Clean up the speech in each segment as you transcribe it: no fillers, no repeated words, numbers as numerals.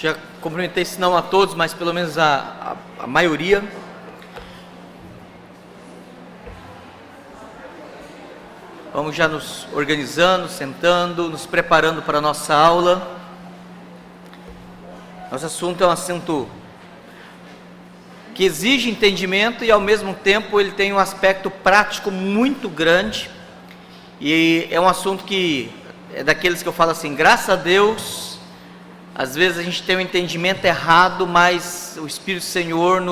Já cumprimentei, se não a todos, mas pelo menos a maioria. Vamos já nos organizando, sentando, nos preparando para a nossa aula. Nosso assunto é um assunto que exige entendimento e ao mesmo tempo ele tem um aspecto prático muito grande. E é um assunto que é daqueles que eu falo assim, graças a Deus, às vezes a gente tem um entendimento errado, mas o Espírito Senhor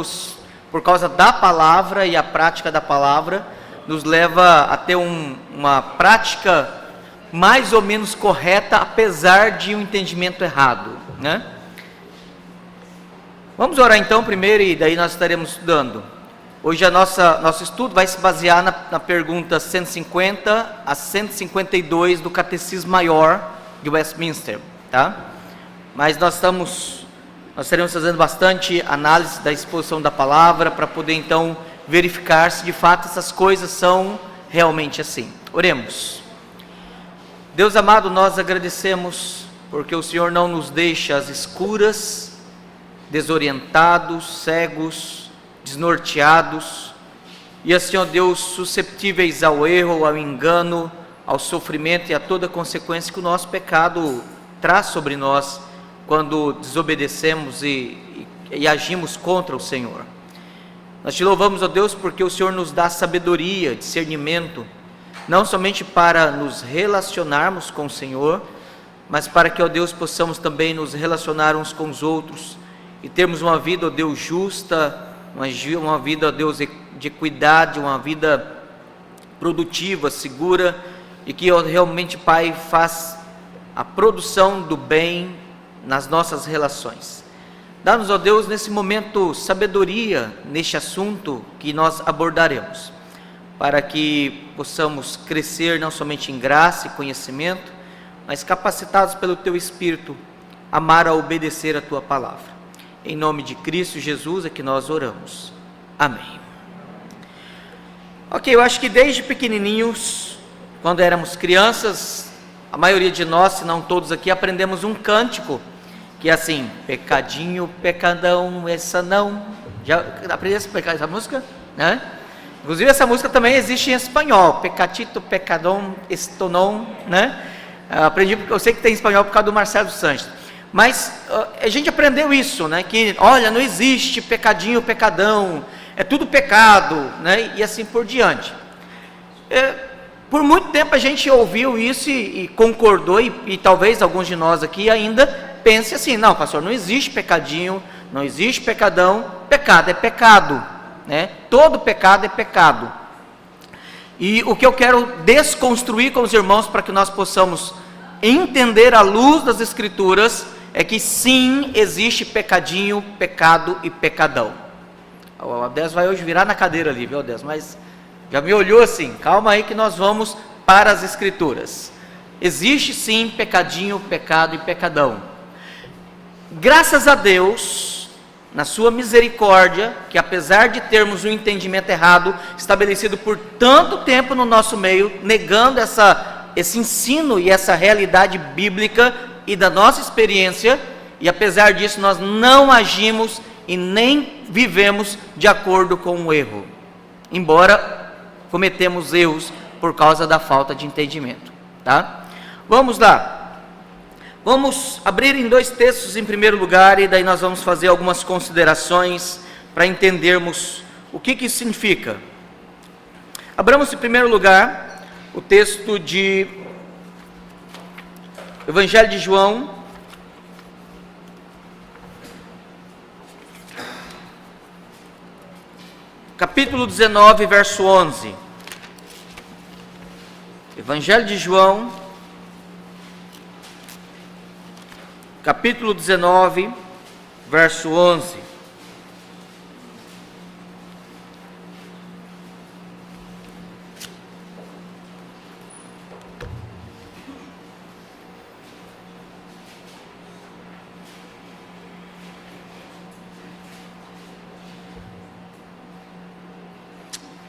por causa da palavra e a prática da palavra, nos leva a ter uma prática mais ou menos correta, apesar de um entendimento errado, né? Vamos orar então primeiro e daí nós estaremos estudando. Hoje nosso estudo vai se basear na pergunta 150 a 152 do Catecismo Maior de Westminster, tá? Mas nós estaremos fazendo bastante análise da exposição da palavra para poder então verificar se de fato essas coisas são realmente assim. Oremos. Deus amado, nós agradecemos porque o Senhor não nos deixa às escuras, desorientados, cegos, desnorteados, e assim, ó Deus, susceptíveis ao erro, ao engano, ao sofrimento e a toda consequência que o nosso pecado traz sobre nós quando desobedecemos e agimos contra o Senhor. Nós te louvamos, ó Deus, porque o Senhor nos dá sabedoria, discernimento, não somente para nos relacionarmos com o Senhor, mas para que, ó Deus, possamos também nos relacionar uns com os outros e termos uma vida, ó Deus, justa, uma vida, ó Deus, de equidade, uma vida produtiva, segura, e que realmente, Pai, faz a produção do bem nas nossas relações. Dá-nos, ó Deus, nesse momento, sabedoria neste assunto que nós abordaremos, para que possamos crescer não somente em graça e conhecimento, mas capacitados pelo Teu Espírito, amar a obedecer a Tua palavra. Em nome de Cristo Jesus é que nós oramos. Amém. Ok, eu acho que desde pequenininhos, quando éramos crianças, a maioria de nós, se não todos aqui, aprendemos um cântico, que é assim, pecadinho, pecadão, essa não. Já aprendeu essa música? Né? Inclusive essa música também existe em espanhol, pecatito, pecadão, esto não, né? Aprendi, porque eu sei que tem em espanhol por causa do Marcelo Sanches. Mas a gente aprendeu isso, né? Que olha, não existe pecadinho, pecadão, é tudo pecado, né? E assim por diante. Por muito tempo a gente ouviu isso e concordou, e talvez alguns de nós aqui ainda pense assim, não, pastor, não existe pecadinho, não existe pecadão, pecado é pecado, né? Todo pecado é pecado. E o que eu quero desconstruir com os irmãos para que nós possamos entender à luz das Escrituras é que sim, existe pecadinho, pecado e pecadão. O Abdes vai hoje virar na cadeira ali, viu, Abdes? Mas já me olhou assim, calma aí que nós vamos para as Escrituras. Existe sim pecadinho, pecado e pecadão. Graças a Deus, na sua misericórdia, que apesar de termos um entendimento errado, estabelecido por tanto tempo no nosso meio, negando esse ensino e essa realidade bíblica e da nossa experiência, e apesar disso nós não agimos e nem vivemos de acordo com o erro, embora cometemos erros por causa da falta de entendimento, tá? Vamos lá, vamos abrir em dois textos em primeiro lugar, e daí nós vamos fazer algumas considerações para entendermos o que isso significa. Abramos em primeiro lugar o texto de Evangelho de João, capítulo 19, verso 11. Evangelho de João, capítulo 19, verso 11.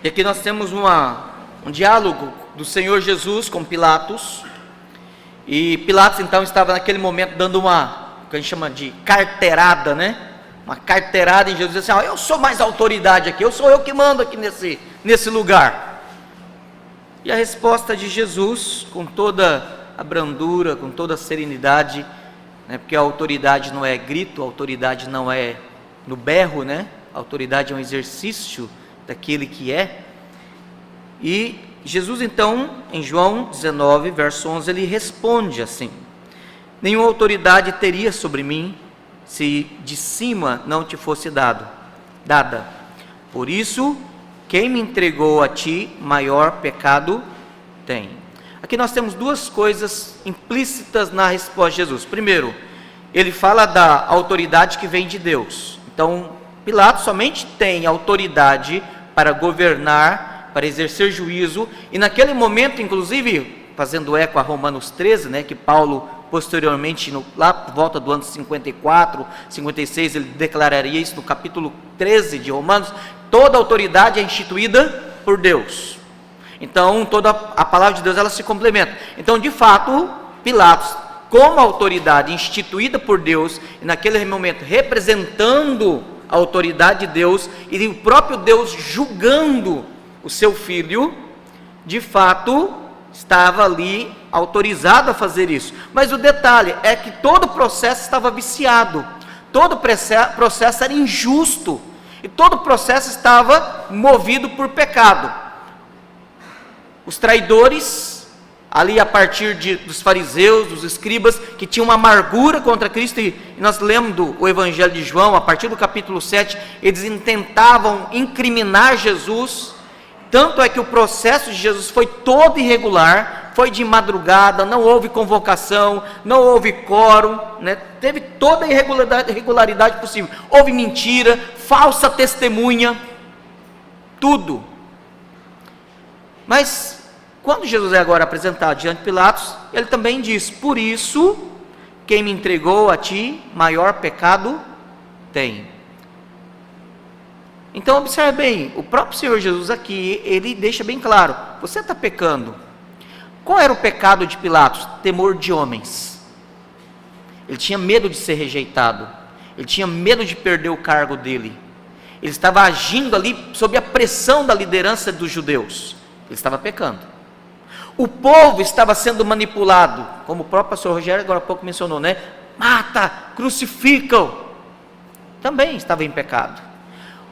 E aqui nós temos um diálogo do Senhor Jesus com Pilatos, e Pilatos então estava naquele momento dando uma que a gente chama de carteirada, né? Uma carteirada em Jesus, assim, ó, eu sou mais autoridade aqui, sou eu que mando aqui nesse lugar. E a resposta de Jesus, com toda a brandura, com toda a serenidade, né? Porque a autoridade não é grito, a autoridade não é no berro, né? A autoridade é um exercício daquele que é. E Jesus então, em João 19, verso 11, ele responde assim: nenhuma autoridade teria sobre mim, se de cima não te fosse dada. Por isso, quem me entregou a ti, maior pecado tem. Aqui nós temos duas coisas implícitas na resposta de Jesus. Primeiro, ele fala da autoridade que vem de Deus. Então, Pilatos somente tem autoridade para governar, para exercer juízo, e naquele momento, inclusive, fazendo eco a Romanos 13, né, que Paulo posteriormente, lá por volta do ano 54, 56, ele declararia isso no capítulo 13 de Romanos, toda autoridade é instituída por Deus. Então, toda a palavra de Deus, ela se complementa. Então, de fato, Pilatos, como autoridade instituída por Deus, e naquele momento representando a autoridade de Deus, e o próprio Deus julgando o seu filho, de fato, estava ali autorizado a fazer isso. Mas o detalhe é que todo o processo estava viciado, todo o processo era injusto, e todo o processo estava movido por pecado. Os traidores, ali a partir dos fariseus, dos escribas, que tinham uma amargura contra Cristo, e nós lemos o Evangelho de João, a partir do capítulo 7, eles tentavam incriminar Jesus. Tanto é que o processo de Jesus foi todo irregular, foi de madrugada, não houve convocação, não houve quórum, né? Teve toda a irregularidade possível, houve mentira, falsa testemunha, tudo. Mas, quando Jesus é agora apresentado diante de Pilatos, ele também diz: por isso, quem me entregou a ti, maior pecado tem. Então observe bem, o próprio Senhor Jesus aqui, ele deixa bem claro, você está pecando. Qual era o pecado de Pilatos? Temor de homens. Ele tinha medo de ser rejeitado, ele tinha medo de perder o cargo dele, ele estava agindo ali sob a pressão da liderança dos judeus, ele estava pecando. O povo estava sendo manipulado, como o próprio pastor Rogério agora há pouco mencionou, né? Mata, crucificam, também estava em pecado.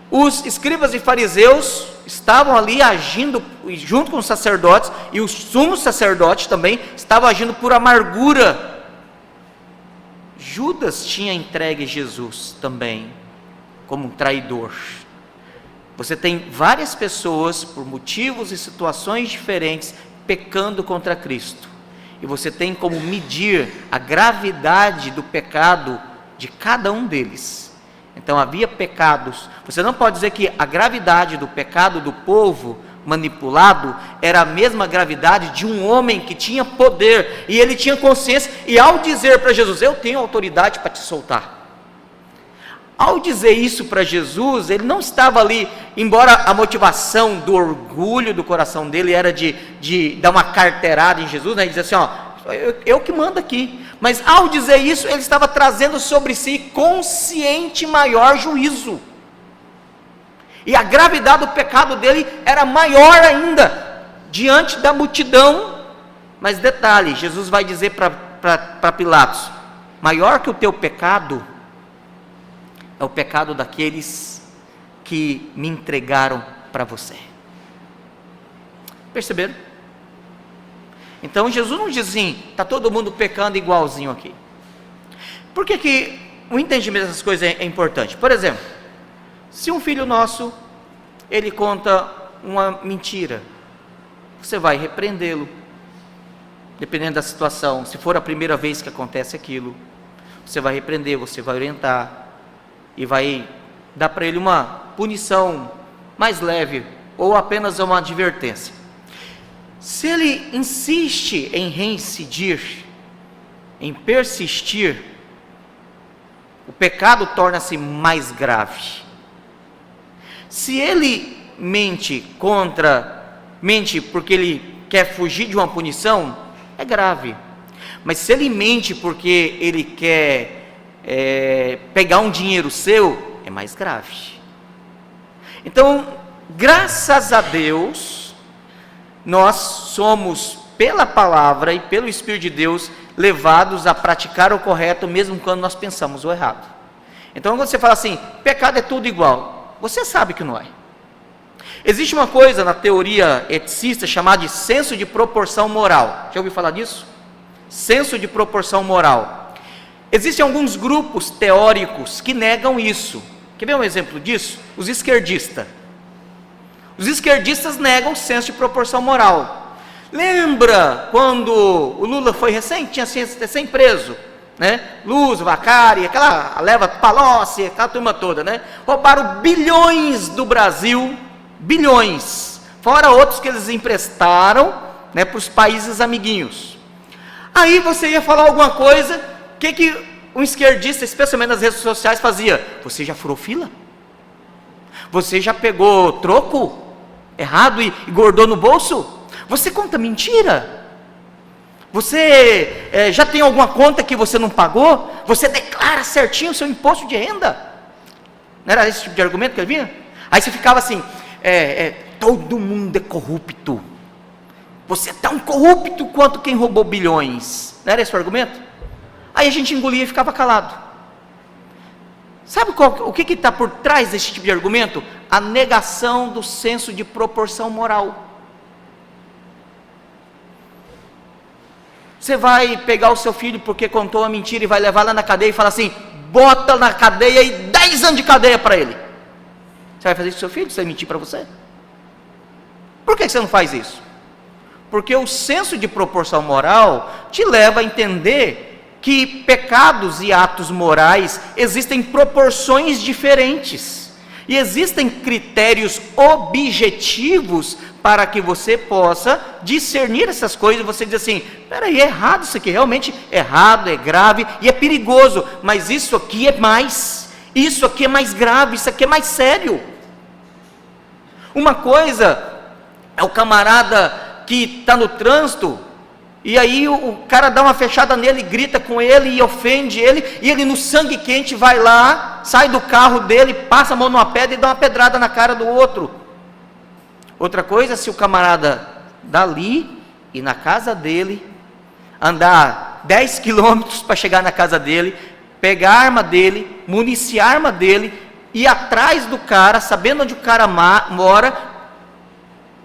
Os escribas e fariseus estavam ali agindo junto com os sacerdotes, e os sumos sacerdotes também estavam agindo por amargura. Judas tinha entregue Jesus também como um traidor. Você tem várias pessoas, por motivos e situações diferentes, pecando contra Cristo, e você tem como medir a gravidade do pecado de cada um deles. Então havia pecados, você não pode dizer que a gravidade do pecado do povo manipulado era a mesma gravidade de um homem que tinha poder, e ele tinha consciência, e ao dizer para Jesus: eu tenho autoridade para te soltar. Ao dizer isso para Jesus, ele não estava ali, embora a motivação do orgulho do coração dele era de dar uma carteirada em Jesus, né, e dizer assim: ó, eu que mando aqui. Mas ao dizer isso, ele estava trazendo sobre si consciente maior juízo, e a gravidade do pecado dele era maior ainda, diante da multidão. Mas detalhe, Jesus vai dizer para Pilatos: maior que o teu pecado é o pecado daqueles que me entregaram para você. Perceberam? Então Jesus não diz assim: está todo mundo pecando igualzinho aqui. Por que o entendimento dessas coisas é importante? Por exemplo, se um filho nosso, ele conta uma mentira, você vai repreendê-lo, dependendo da situação. Se for a primeira vez que acontece aquilo, você vai repreender, você vai orientar, e vai dar para ele uma punição mais leve, ou apenas uma advertência. Se ele insiste em reincidir, em persistir, o pecado torna-se mais grave. Se ele mente porque ele quer fugir de uma punição, é grave. Mas se ele mente porque ele quer pegar um dinheiro seu, é mais grave. Então, graças a Deus, nós somos, pela palavra e pelo Espírito de Deus, levados a praticar o correto, mesmo quando nós pensamos o errado. Então, quando você fala assim, pecado é tudo igual, você sabe que não é. Existe uma coisa na teoria eticista chamada de senso de proporção moral. Já ouviu falar disso? Senso de proporção moral. Existem alguns grupos teóricos que negam isso. Quer ver um exemplo disso? Os esquerdistas. Os esquerdistas negam o senso de proporção moral. Lembra quando o Lula foi tinha recém preso, né? Luz, Vacari, aquela leva Palocci, aquela turma toda, né? Roubaram bilhões do Brasil, bilhões, fora outros que eles emprestaram, né, para os países amiguinhos. Aí você ia falar alguma coisa, o que um esquerdista, especialmente nas redes sociais, fazia? Você já furou fila? Você já pegou troco errado e guardou no bolso? Você conta mentira? Você já tem alguma conta que você não pagou? Você declara certinho o seu imposto de renda? Não era esse tipo de argumento que ele vinha? Aí você ficava assim, todo mundo é corrupto. Você é tão corrupto quanto quem roubou bilhões. Não era esse o argumento? Aí a gente engolia e ficava calado. Sabe o que está por trás desse tipo de argumento? A negação do senso de proporção moral. Você vai pegar o seu filho porque contou uma mentira e vai levar lá na cadeia e falar assim, bota na cadeia e 10 anos de cadeia para ele. Você vai fazer isso com seu filho? Você vai mentir para você? Por que você não faz isso? Porque o senso de proporção moral te leva a entender que pecados e atos morais existem proporções diferentes. E existem critérios objetivos para que você possa discernir essas coisas. Você diz assim, peraí, é errado isso aqui, realmente é errado, é grave e é perigoso. Mas isso aqui é mais, isso aqui é mais grave, isso aqui é mais sério. Uma coisa é o camarada que está no trânsito, e aí o cara dá uma fechada nele, grita com ele e ofende ele, e ele no sangue quente vai lá, sai do carro dele, passa a mão numa pedra e dá uma pedrada na cara do outro. Outra coisa é se o camarada dali e na casa dele, andar 10 quilômetros para chegar na casa dele, pegar a arma dele, municiar a arma dele, ir atrás do cara, sabendo onde o cara mora,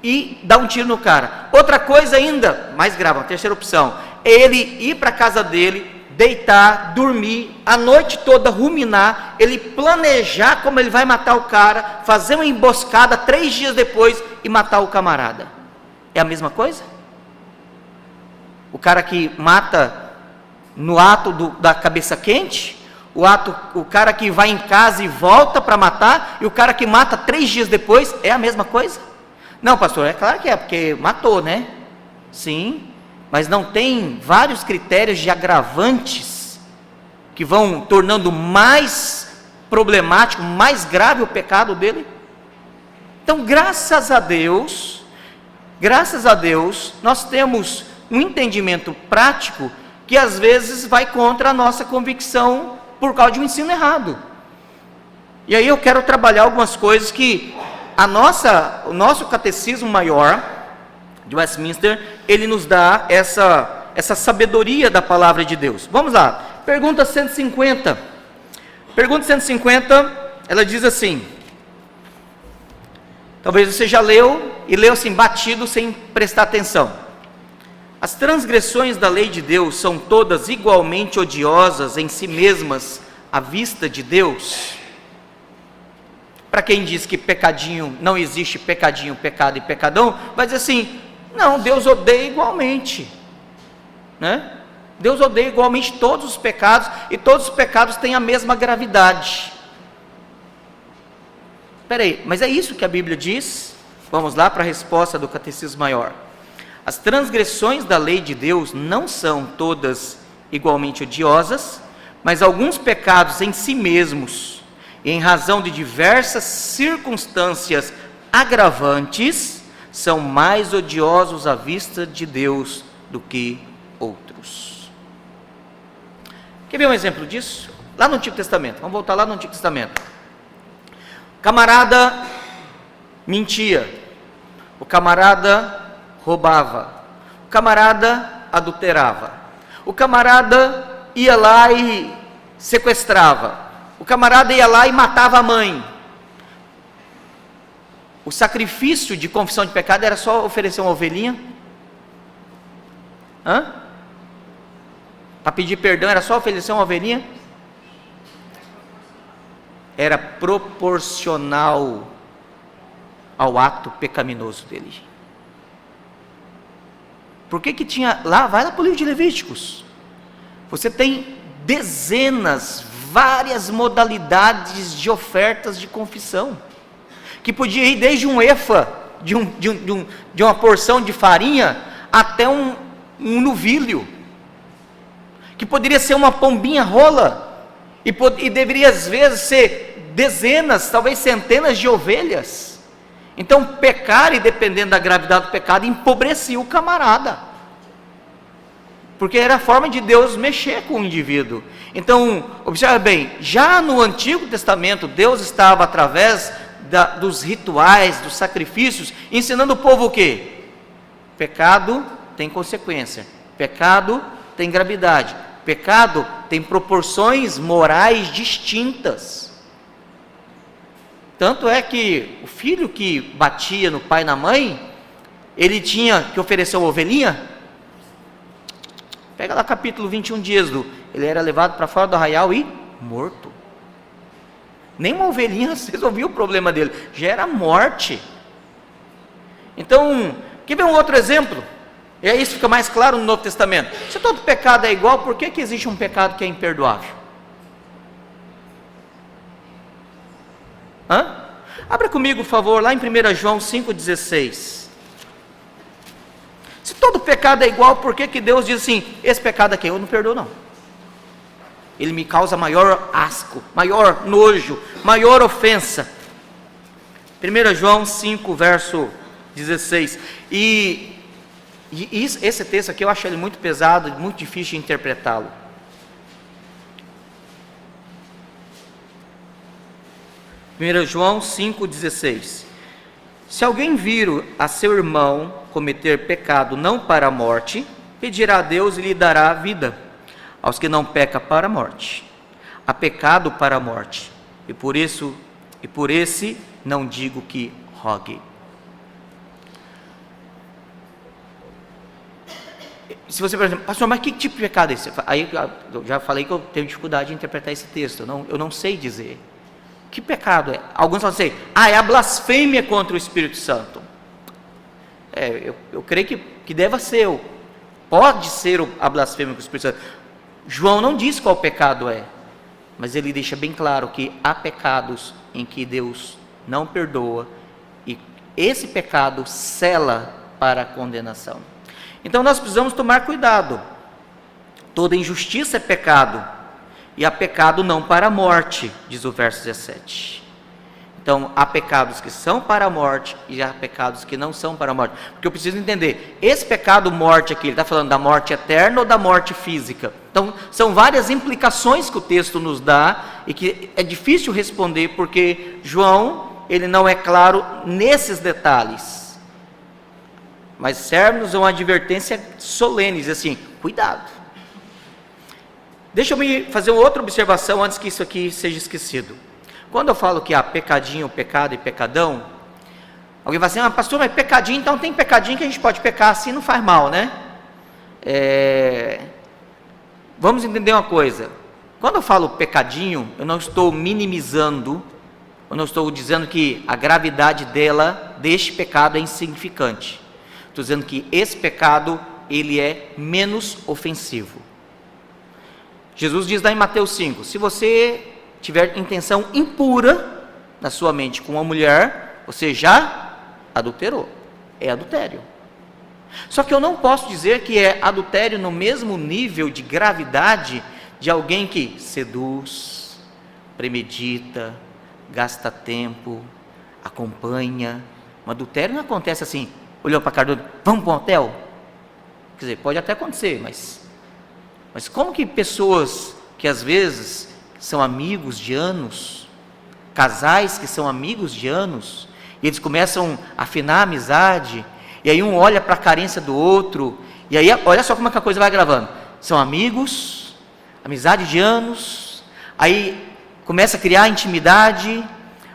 e dar um tiro no cara. Outra coisa ainda, mais grave, uma terceira opção, é ele ir para a casa dele, deitar, dormir, a noite toda ruminar, ele planejar como ele vai matar o cara, fazer uma emboscada 3 dias depois e matar o camarada. É a mesma coisa? O cara que mata no ato da cabeça quente, o cara que vai em casa e volta para matar, e o cara que mata 3 dias depois, é a mesma coisa? Não, pastor, é claro que é, porque matou, né? Sim, mas não tem vários critérios de agravantes que vão tornando mais problemático, mais grave o pecado dele? Então, graças a Deus, nós temos um entendimento prático que às vezes vai contra a nossa convicção por causa de um ensino errado. E aí eu quero trabalhar algumas coisas que o nosso catecismo maior de Westminster, ele nos dá essa sabedoria da palavra de Deus. Vamos lá, pergunta 150. Pergunta 150, ela diz assim, talvez você já leu, e leu assim, batido, sem prestar atenção. As transgressões da lei de Deus são todas igualmente odiosas em si mesmas, à vista de Deus? Para quem diz que pecadinho, não existe pecadinho, pecado e pecadão, vai dizer assim, não, Deus odeia igualmente, né? Deus odeia igualmente todos os pecados, e todos os pecados têm a mesma gravidade. Espera aí, mas é isso que a Bíblia diz? Vamos lá para a resposta do Catecismo Maior. As transgressões da lei de Deus não são todas igualmente odiosas, mas alguns pecados em si mesmos, e em razão de diversas circunstâncias agravantes, são mais odiosos à vista de Deus do que outros. Quer ver um exemplo disso? Lá no Antigo Testamento, vamos voltar lá no Antigo Testamento. Camarada mentia, o camarada roubava, o camarada adulterava, o camarada ia lá e sequestrava, o camarada ia lá e matava a mãe. O sacrifício de confissão de pecado era só oferecer uma ovelhinha? Para pedir perdão era só oferecer uma ovelhinha? Era proporcional ao ato pecaminoso dele. Por que tinha lá? Vai lá para o livro de Levíticos. Você tem dezenas, várias modalidades de ofertas de confissão, que podia ir desde um efa de uma porção de farinha até um novilho, que poderia ser uma pombinha rola, e deveria às vezes ser dezenas, talvez centenas de ovelhas. Então pecar, e dependendo da gravidade do pecado, empobrecia o camarada, porque era a forma de Deus mexer com o indivíduo. Então observe bem, já no Antigo Testamento Deus estava através dos rituais, dos sacrifícios, ensinando o povo o quê? Pecado tem consequência, pecado tem gravidade, pecado tem proporções morais distintas. Tanto é que o filho que batia no pai e na mãe, ele tinha que oferecer uma ovelhinha. Pega lá capítulo 21 de Êxodo, ele era levado para fora do arraial e morto. Nem uma ovelhinha resolvia o problema dele, já era morte. Então, quer ver um outro exemplo? E aí isso fica mais claro no Novo Testamento. Se todo pecado é igual, por que existe um pecado que é imperdoável? Abra comigo, por favor, lá em 1 João 5,16. Se todo pecado é igual, por que Deus diz assim, esse pecado aqui eu não perdoo não? Ele me causa maior asco, maior nojo, maior ofensa. 1 João 5, verso 16. E esse texto aqui eu acho ele muito pesado, muito difícil de interpretá-lo. João 5,16. Se alguém vir a seu irmão cometer pecado não para a morte, pedirá a Deus e lhe dará a vida. Aos que não pecam para a morte, há pecado para a morte, e por esse não digo que rogue. Se você, por exemplo, pastor, mas que tipo de pecado é esse? Aí eu já falei que eu tenho dificuldade de interpretar esse texto, eu não sei dizer. Que pecado é? Alguns falam assim, é a blasfêmia contra o Espírito Santo. Eu creio que deva ser, pode ser a blasfêmia contra o Espírito Santo. João não diz qual pecado é, mas ele deixa bem claro que há pecados em que Deus não perdoa, e esse pecado sela para a condenação. Então nós precisamos tomar cuidado. Toda injustiça é pecado, e há pecado não para a morte, diz o verso 17. Então há pecados que são para a morte, e há pecados que não são para a morte. Porque eu preciso entender, esse pecado morte aqui, ele está falando da morte eterna ou da morte física? Então são várias implicações que o texto nos dá, e que é difícil responder, porque João, ele não é claro nesses detalhes, mas serve-nos uma advertência solene, diz assim, cuidado. Deixa eu me fazer outra observação antes que isso aqui seja esquecido. Quando eu falo que há pecadinho, pecado e pecadão, alguém vai assim, pastor, mas pecadinho, então tem pecadinho que a gente pode pecar assim, não faz mal, né? Vamos entender uma coisa, quando eu falo pecadinho, eu não estou minimizando, eu não estou dizendo que a gravidade deste pecado é insignificante, estou dizendo que esse pecado, ele é menos ofensivo. Jesus diz lá em Mateus 5, se você tiver intenção impura na sua mente com uma mulher, você já adulterou, é adultério. Só que eu não posso dizer que é adultério no mesmo nível de gravidade de alguém que seduz, premedita, gasta tempo, acompanha. Um adultério não acontece assim, olhou para a cara do outro, vamos para um hotel? Quer dizer, pode até acontecer, mas como que pessoas que às vezes são amigos de anos, casais que são amigos de anos, e eles começam a afinar a amizade, e aí um olha para a carência do outro, e aí olha só como é que a coisa vai gravando. São amigos, amizade de anos, aí começa a criar intimidade,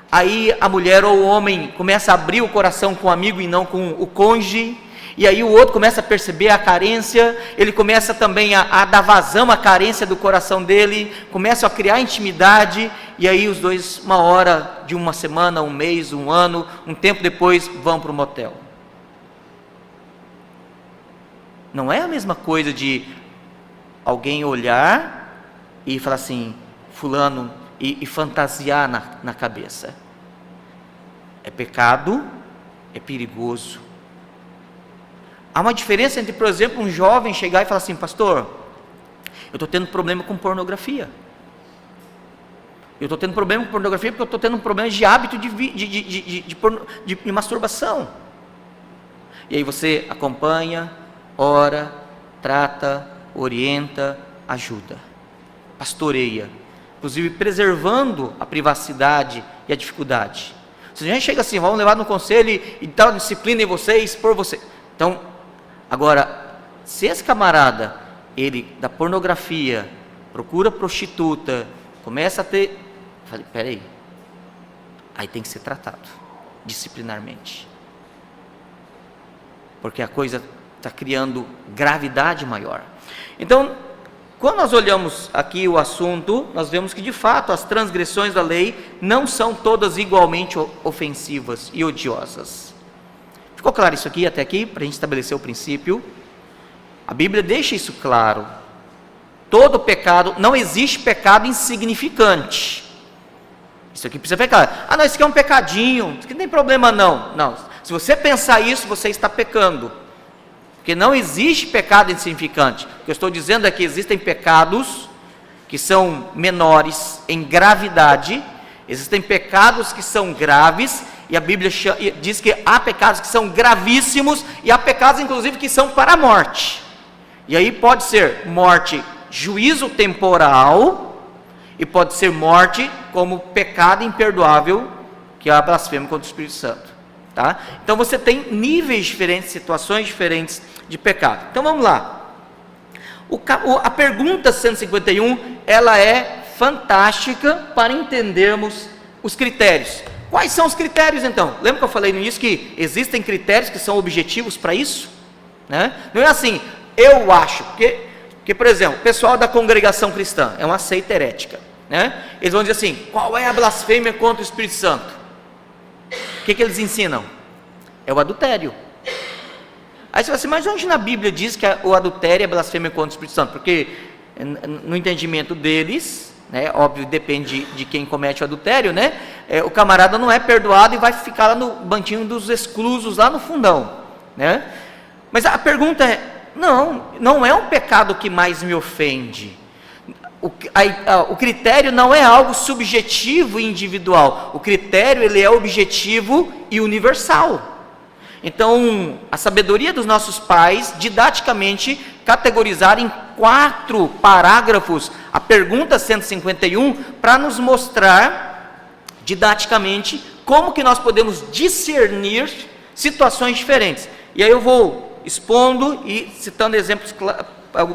aí a mulher ou o homem começa a abrir o coração com o amigo e não com o cônjuge, e aí o outro começa a perceber a carência, ele começa também a dar vazão à carência do coração dele, começa a criar intimidade, e aí os dois, uma hora de uma semana, um mês, um ano, um tempo depois, vão para o motel. Não é a mesma coisa de alguém olhar e falar assim, fulano, e fantasiar na cabeça. É pecado, é perigoso. Há uma diferença entre, por exemplo, um jovem chegar e falar assim, pastor, eu estou tendo problema com pornografia. Eu estou tendo problema com pornografia porque eu estou tendo um problema de hábito de masturbação. E aí você acompanha, ora, trata, orienta, ajuda, pastoreia, inclusive preservando a privacidade e a dificuldade. Se a gente chega assim, vamos levar no conselho e dar disciplina em você e expor você. Então, agora, se esse camarada, ele da pornografia, procura prostituta, começa a ter, eu falei, peraí, aí tem que ser tratado disciplinarmente, porque a coisa está criando gravidade maior. Então, quando nós olhamos aqui o assunto, nós vemos que de fato as transgressões da lei não são todas igualmente ofensivas e odiosas. Ficou claro isso aqui até aqui, para a gente estabelecer o princípio? A Bíblia deixa isso claro. Todo pecado, não existe pecado insignificante. Isso aqui precisa ficar claro. Ah, não, isso aqui é um pecadinho, isso aqui não tem problema não. Não, se você pensar isso, você está pecando. Porque não existe pecado insignificante. O que eu estou dizendo é que existem pecados que são menores em gravidade, existem pecados que são graves, e a Bíblia diz que há pecados que são gravíssimos, e há pecados inclusive que são para a morte. E aí pode ser morte, juízo temporal, e pode ser morte como pecado imperdoável, que é a blasfêmia contra o Espírito Santo. Tá? Então você tem níveis diferentes, situações diferentes de pecado. Então vamos lá. A pergunta 151, ela é fantástica para entendermos os critérios. Quais são os critérios então? Lembra que eu falei no início que existem critérios que são objetivos para isso? Né? Não é assim, eu acho, porque por exemplo, o pessoal da congregação cristã, é uma seita herética, né? Eles vão dizer assim, qual é a blasfêmia contra o Espírito Santo? O que eles ensinam? É o adultério. Aí você fala assim, mas onde na Bíblia diz que o adultério é blasfêmia contra o Espírito Santo? Porque no entendimento deles, né, óbvio, depende de quem comete o adultério, né, o camarada não é perdoado e vai ficar lá no banquinho dos exclusos, lá no fundão, né? Mas a pergunta é, não é um pecado que mais me ofende. O critério não é algo subjetivo e individual, o critério ele é objetivo e universal. Então, a sabedoria dos nossos pais, didaticamente, categorizaram em 4 parágrafos a pergunta 151, para nos mostrar, didaticamente, como que nós podemos discernir situações diferentes. E aí eu vou expondo e citando exemplos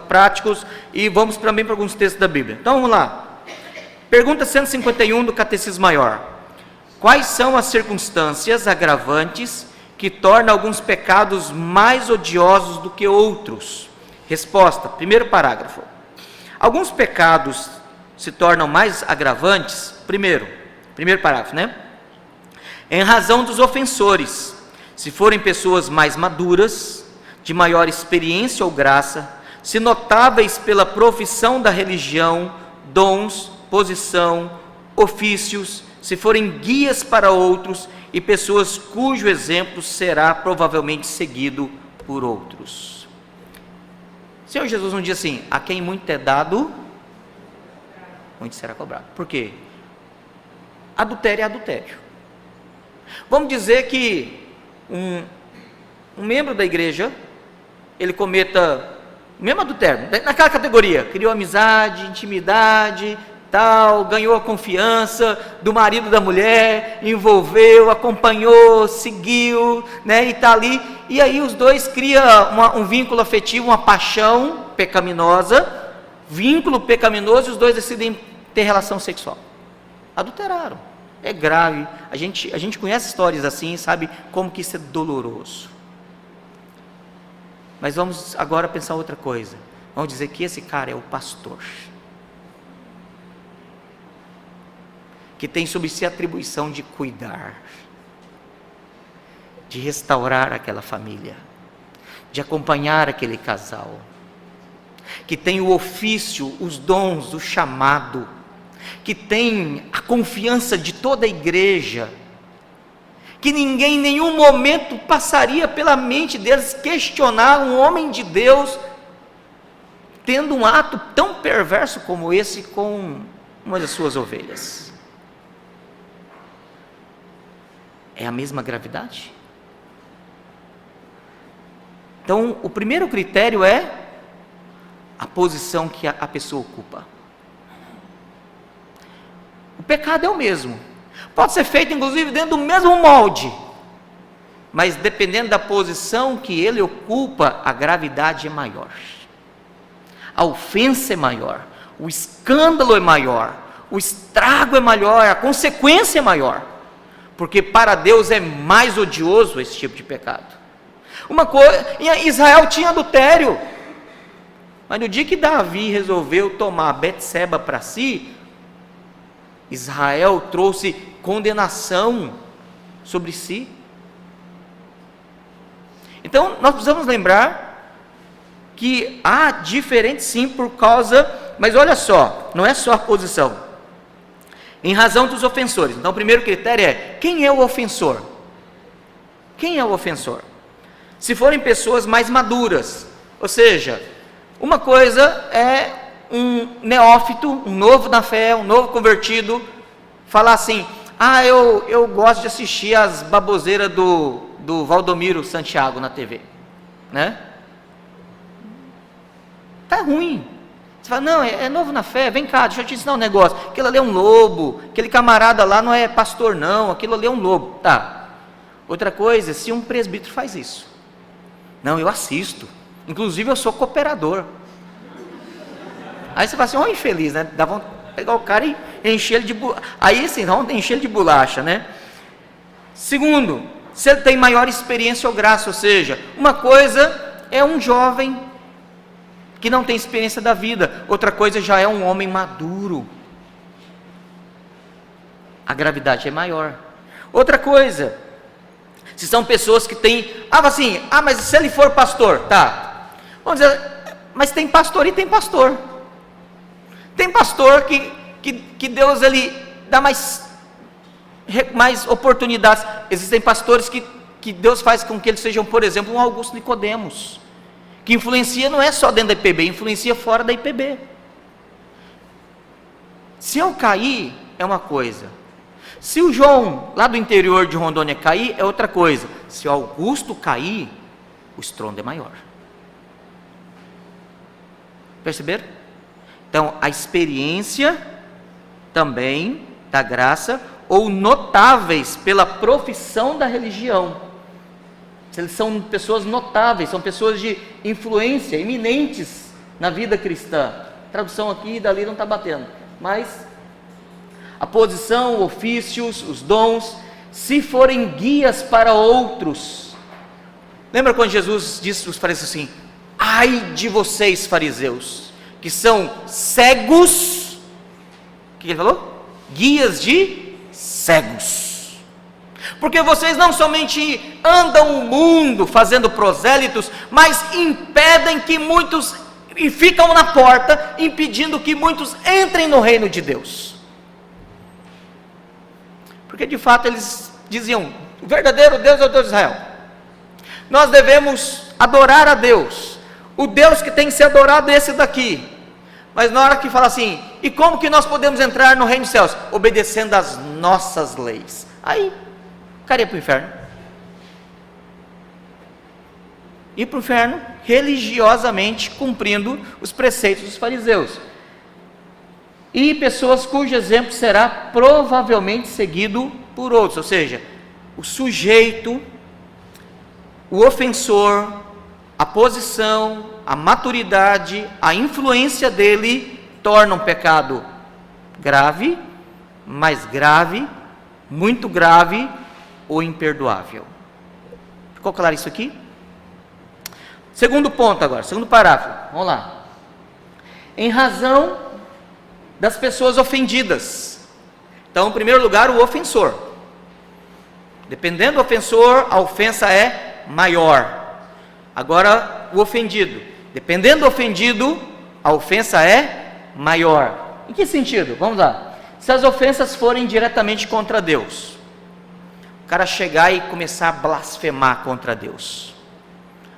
práticos, e vamos também para alguns textos da Bíblia. Então vamos lá. Pergunta 151 do Catecismo Maior. Quais são as circunstâncias agravantes que tornam alguns pecados mais odiosos do que outros? Resposta, primeiro parágrafo. Alguns pecados se tornam mais agravantes, primeiro parágrafo, né? Em razão dos ofensores, se forem pessoas mais maduras, de maior experiência ou graça, se notáveis pela profissão da religião, dons, posição, ofícios, se forem guias para outros e pessoas cujo exemplo será provavelmente seguido por outros. O Senhor Jesus não diz assim, a quem muito é dado, muito será cobrado. Por quê? Adultério é adultério. Vamos dizer que um membro da igreja, ele cometa o mesmo adultério, naquela categoria, criou amizade, intimidade, tal, ganhou a confiança do marido da mulher, envolveu, acompanhou, seguiu, né, e está ali, e aí os dois criam um vínculo afetivo, uma paixão pecaminosa, vínculo pecaminoso, e os dois decidem ter relação sexual, adulteraram, é grave, a gente conhece histórias assim, sabe como que isso é doloroso. Mas vamos agora pensar outra coisa, vamos dizer que esse cara é o pastor, que tem sobre si a atribuição de cuidar, de restaurar aquela família, de acompanhar aquele casal, que tem o ofício, os dons, o chamado, que tem a confiança de toda a igreja, que ninguém em nenhum momento passaria pela mente deles questionar um homem de Deus, tendo um ato tão perverso como esse com uma das suas ovelhas. É a mesma gravidade? Então, o primeiro critério é a posição que a pessoa ocupa. O pecado é o mesmo, pode ser feito inclusive dentro do mesmo molde, mas dependendo da posição que ele ocupa, a gravidade é maior, a ofensa é maior, o escândalo é maior, o estrago é maior, a consequência é maior, porque para Deus é mais odioso esse tipo de pecado. Uma coisa, Israel tinha adultério, mas no dia que Davi resolveu tomar Betseba para si, Israel trouxe condenação sobre si. Então nós precisamos lembrar que há diferente sim por causa, mas olha só, não é só a posição, em razão dos ofensores. Então o primeiro critério é, quem é o ofensor? Quem é o ofensor? Se forem pessoas mais maduras, ou seja, uma coisa é um neófito, um novo na fé, um novo convertido, falar assim, eu gosto de assistir as baboseiras do Valdomiro Santiago na TV, né? Tá ruim. Você fala, não, é novo na fé, vem cá, deixa eu te ensinar um negócio, aquilo ali é um lobo, aquele camarada lá não é pastor não, aquilo ali é um lobo, tá. Outra coisa, se um presbítero faz isso, não, eu assisto, inclusive eu sou cooperador. Aí você fala assim, infeliz, né? Dá vontade de pegar o cara e encher ele de bolacha. Aí sim, vamos encher ele de bolacha, né? Segundo, se ele tem maior experiência ou graça, ou seja, uma coisa é um jovem que não tem experiência da vida, outra coisa já é um homem maduro. A gravidade é maior. Outra coisa, se são pessoas que têm, mas se ele for pastor, tá, vamos dizer, mas tem pastor e tem pastor. Tem pastor que Deus ele dá mais oportunidades. Existem pastores que Deus faz com que eles sejam, por exemplo, um Augusto Nicodemos, que influencia não é só dentro da IPB, influencia fora da IPB. Se eu cair, é uma coisa. Se o João, lá do interior de Rondônia, cair, é outra coisa. Se o Augusto cair, o estrondo é maior. Perceberam? Então, a experiência também da graça, ou notáveis pela profissão da religião. Eles são pessoas notáveis, são pessoas de influência, eminentes na vida cristã. A tradução aqui e dali não está batendo, mas a posição, ofícios, os dons, se forem guias para outros. Lembra quando Jesus disse para os fariseus assim, ai de vocês fariseus, que são cegos, o que ele falou? Guias de cegos, porque vocês não somente andam o mundo fazendo prosélitos, mas impedem que muitos, e ficam na porta, impedindo que muitos entrem no reino de Deus, porque de fato eles diziam, o verdadeiro Deus é o Deus de Israel, nós devemos adorar a Deus, o Deus que tem que ser adorado é esse daqui. Mas na hora que fala assim, e como que nós podemos entrar no reino dos céus? Obedecendo às nossas leis. Aí, o cara ia para o inferno. Ir para o inferno, religiosamente cumprindo os preceitos dos fariseus. e pessoas cujo exemplo será provavelmente seguido por outros, ou seja, o sujeito, o ofensor, a posição, a maturidade, a influência dele torna um pecado grave, mais grave, muito grave ou imperdoável. Ficou claro isso aqui? Segundo ponto agora, segundo parágrafo, vamos lá. Em razão das pessoas ofendidas. Então, em primeiro lugar, o ofensor. Dependendo do ofensor, a ofensa é maior. Agora, o ofendido. Dependendo do ofendido, a ofensa é maior. Em que sentido? Vamos lá. Se as ofensas forem diretamente contra Deus, o cara chegar e começar a blasfemar contra Deus,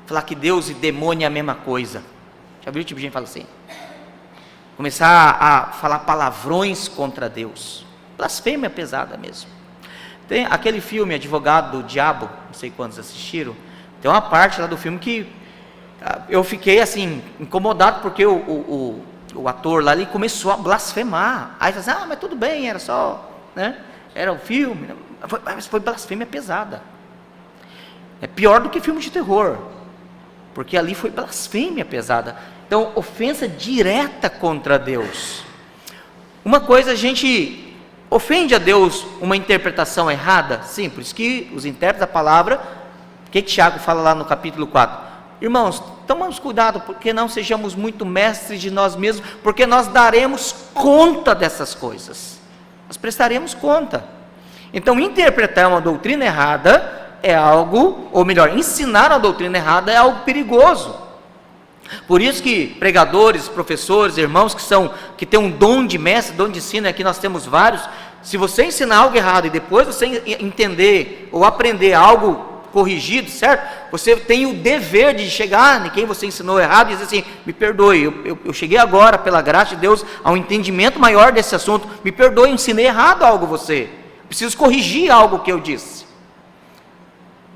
falar que Deus e demônio é a mesma coisa. Já viu o tipo de gente que fala assim? Começar a falar palavrões contra Deus. Blasfêmia pesada mesmo. Tem aquele filme Advogado do Diabo, não sei quantos assistiram. Tem uma parte lá do filme que eu fiquei assim, incomodado, porque o ator lá, ele começou a blasfemar. Aí você mas tudo bem, era só, né? Era um filme, mas foi blasfêmia pesada. É pior do que filme de terror, porque ali foi blasfêmia pesada. Então, ofensa direta contra Deus. Uma coisa, a gente ofende a Deus uma interpretação errada, sim, por isso que os intérpretes da palavra, o que Tiago fala lá no capítulo 4? Irmãos, tomamos cuidado, porque não sejamos muito mestres de nós mesmos, porque nós daremos conta dessas coisas, nós prestaremos conta. Então, interpretar uma doutrina errada é algo, ou melhor, ensinar uma doutrina errada é algo perigoso. Por isso que pregadores, professores, irmãos que têm um dom de mestre, dom de ensino, aqui nós temos vários. Se você ensinar algo errado e depois você entender ou aprender algo corrigido, certo? Você tem o dever de chegar em quem você ensinou errado e dizer assim: me perdoe, eu cheguei agora, pela graça de Deus, a um entendimento maior desse assunto, me perdoe, eu ensinei errado algo a você, preciso corrigir algo que eu disse.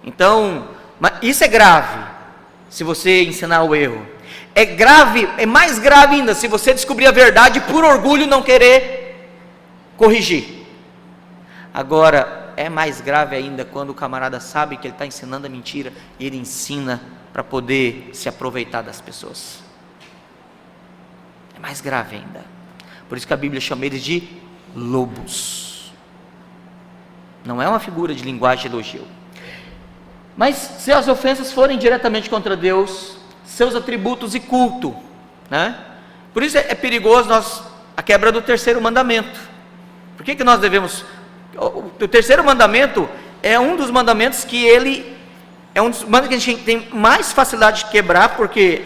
Então, isso é grave, se você ensinar o erro. É grave, é mais grave ainda, se você descobrir a verdade e por orgulho não querer corrigir. Agora, é mais grave ainda quando o camarada sabe que ele está ensinando a mentira e ele ensina para poder se aproveitar das pessoas. É mais grave ainda. Por isso que a Bíblia chama eles de lobos. Não é uma figura de linguagem de elogio. Mas se as ofensas forem diretamente contra Deus, seus atributos e culto, né? Por isso é perigoso a quebra do terceiro mandamento. Por que nós devemos... O terceiro mandamento é um dos mandamentos que é um dos mandamentos que a gente tem mais facilidade de quebrar, porque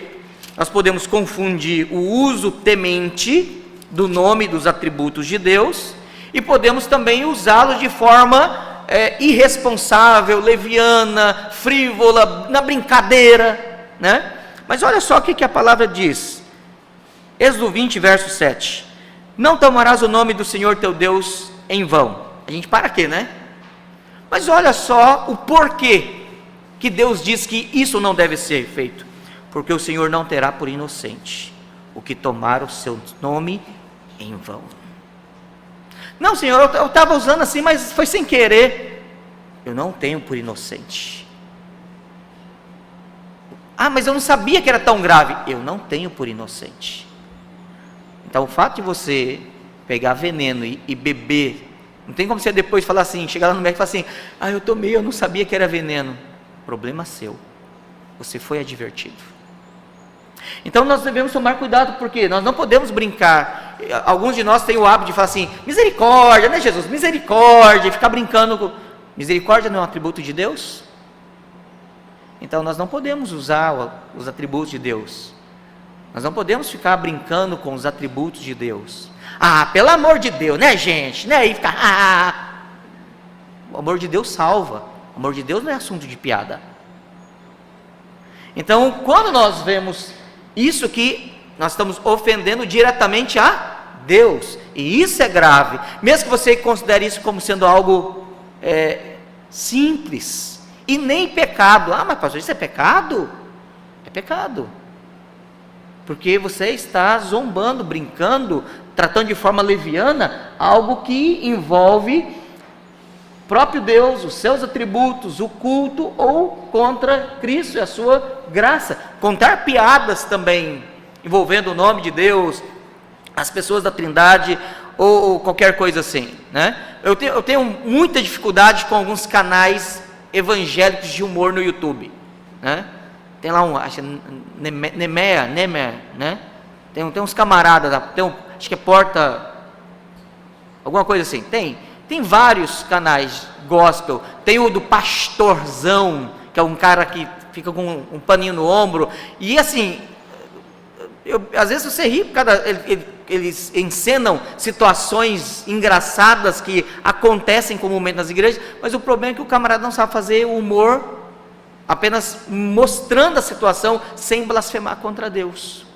nós podemos confundir o uso temente do nome e dos atributos de Deus, e podemos também usá-los de forma irresponsável, leviana, frívola, na brincadeira, né? Mas olha só o que a palavra diz. Êxodo 20, verso 7. Não tomarás o nome do Senhor teu Deus em vão. A gente para aqui, né? Mas olha só o porquê que Deus diz que isso não deve ser feito. Porque o Senhor não terá por inocente o que tomar o seu nome em vão. Não, Senhor, eu estava usando assim, mas foi sem querer. Eu não tenho por inocente. Mas eu não sabia que era tão grave. Eu não tenho por inocente. Então o fato de você pegar veneno e beber, não tem como você depois falar assim, chegar lá no médico e falar assim: eu tomei, eu não sabia que era veneno. Problema seu, você foi advertido. Então nós devemos tomar cuidado, porque nós não podemos brincar. Alguns de nós têm o hábito de falar assim: misericórdia, né, Jesus? Misericórdia, e ficar brincando com... Misericórdia não é um atributo de Deus? Então nós não podemos usar os atributos de Deus. Nós não podemos ficar brincando com os atributos de Deus. Pelo amor de Deus, né, gente? Né? E ficar... O amor de Deus salva. O amor de Deus não é assunto de piada. Então, quando nós vemos isso aqui, nós estamos ofendendo diretamente a Deus. E isso é grave. Mesmo que você considere isso como sendo algo simples. E nem pecado. Mas pastor, isso é pecado? É pecado. porque você está zombando, brincando, tratando de forma leviana algo que envolve próprio Deus, os seus atributos, o culto, ou contra Cristo e a sua graça. Contar piadas também envolvendo o nome de Deus, as pessoas da Trindade, ou qualquer coisa assim, né? Eu tenho muita dificuldade com alguns canais evangélicos de humor no YouTube, né? Tem lá acho Nemer, né? Tem uns camaradas lá, acho que é Porta, alguma coisa assim. Tem vários canais gospel. Tem o do Pastorzão, que é um cara que fica com um paninho no ombro. E assim, às vezes você ri, eles encenam situações engraçadas que acontecem comumente nas igrejas, mas o problema é que o camarada não sabe fazer o humor apenas mostrando a situação sem blasfemar contra Deus.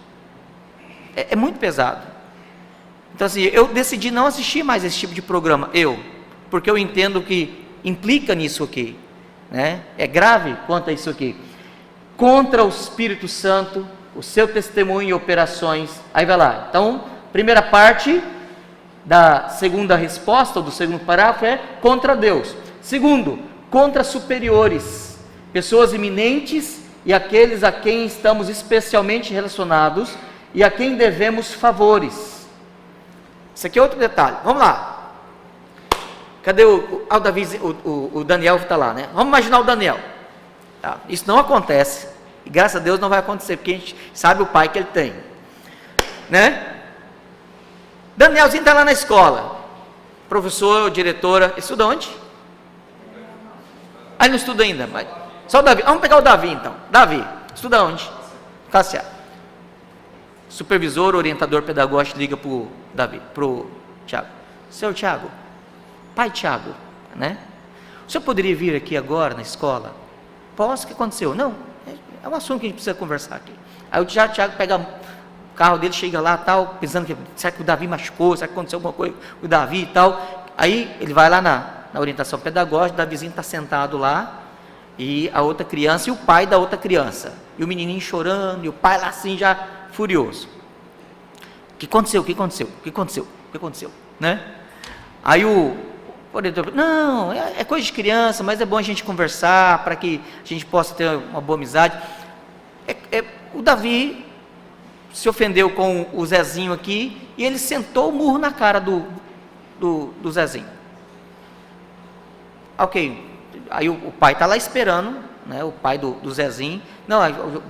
É muito pesado. Então assim, eu decidi não assistir mais esse tipo de programa, porque eu entendo que implica nisso aqui, né? É grave quanto a isso aqui, contra o Espírito Santo, o seu testemunho e operações. Aí vai lá, então, primeira parte da segunda resposta, ou do segundo parágrafo, é contra Deus. Segundo, contra superiores, pessoas iminentes e aqueles a quem estamos especialmente relacionados e a quem devemos favores. Isso aqui é outro detalhe. Vamos lá. Cadê o Davi? O Daniel está lá, né? Vamos imaginar o Daniel. Tá? Isso não acontece. E graças a Deus não vai acontecer, porque a gente sabe o pai que ele tem, né? Danielzinho está lá na escola. Professor, diretora, estuda onde? Ele não estuda ainda, mas só o Davi. Vamos pegar o Davi então. Davi, estuda onde? Cássia. Supervisor, orientador pedagógico liga para o Davi, para o Tiago. Seu Tiago, pai Tiago, né? O senhor poderia vir aqui agora na escola? Posso? O que aconteceu? Não, é um assunto que a gente precisa conversar aqui. Aí o Tiago pega o carro dele, chega lá tal, pensando que será que o Davi machucou, será que aconteceu alguma coisa com o Davi e tal. Aí ele vai lá na orientação pedagógica, o Davizinho está sentado lá, e a outra criança, e o pai da outra criança, e o menininho chorando, e o pai lá assim já furioso. O que aconteceu? Né? Aí o orientador, não, é coisa de criança, mas é bom a gente conversar, para que a gente possa ter uma boa amizade. O Davi se ofendeu com o Zezinho aqui, e ele sentou o murro na cara do Zezinho. Ok, aí o pai está lá esperando, né, o pai do Zezinho. Não, o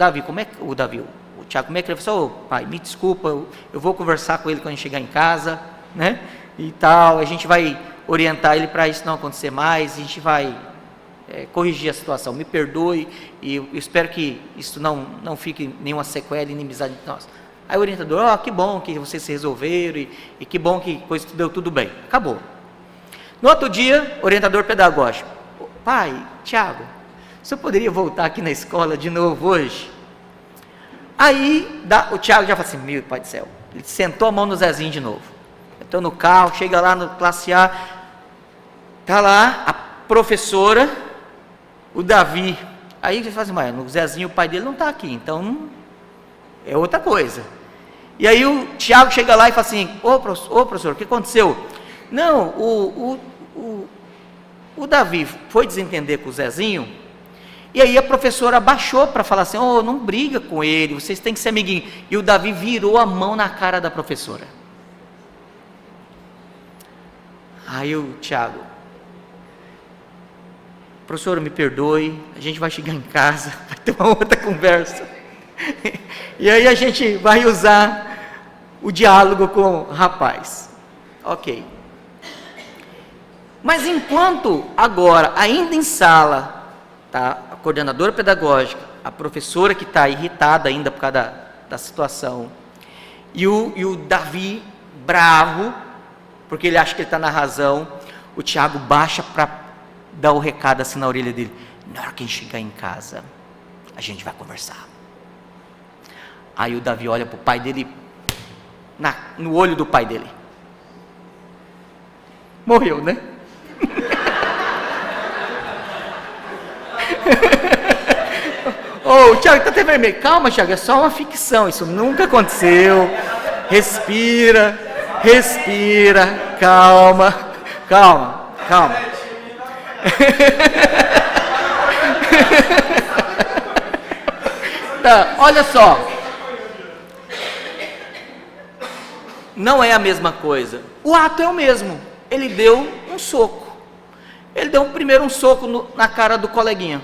Davi, o Tiago, como é que ele falou? Pai, me desculpa, eu vou conversar com ele quando a gente chegar em casa, né, e tal, a gente vai orientar ele para isso não acontecer mais, a gente vai corrigir a situação, me perdoe, e eu espero que isso não fique nenhuma sequela, inimizade entre nós. Aí o orientador, que bom que vocês se resolveram, e que bom que coisa deu tudo bem, acabou. No outro dia, orientador pedagógico, pai, Tiago, o senhor poderia voltar aqui na escola de novo hoje? Aí o Tiago já fala assim, meu pai do céu, ele sentou a mão no Zezinho de novo, entrou no carro, chega lá no classe A, está lá a professora, o Davi, aí ele fala assim, mas o Zezinho, o pai dele não está aqui, então é outra coisa. E aí o Tiago chega lá e fala assim, ô professor, o que aconteceu? Não, o Davi foi desentender com o Zezinho, e aí a professora baixou para falar assim, não briga com ele, vocês têm que ser amiguinhos. E o Davi virou a mão na cara da professora. Aí o Tiago, professora, me perdoe, a gente vai chegar em casa, vai ter uma outra conversa, e aí a gente vai usar o diálogo com o rapaz. Ok. Mas enquanto agora, ainda em sala, tá, a coordenadora pedagógica, a professora que está irritada ainda por causa da situação, e o Davi bravo, porque ele acha que ele está na razão, o Tiago baixa para dar o recado assim na orelha dele, na hora que a gente chegar em casa, a gente vai conversar. Aí o Davi olha para o pai dele, no olho do pai dele, morreu, né? Ô, o Thiago está até vermelho. Calma, Thiago, é só uma ficção. Isso nunca aconteceu. Respira. Calma. Tá, olha só. Não é a mesma coisa. O ato é o mesmo. Ele deu um soco. Ele deu primeiro um soco na cara do coleguinha.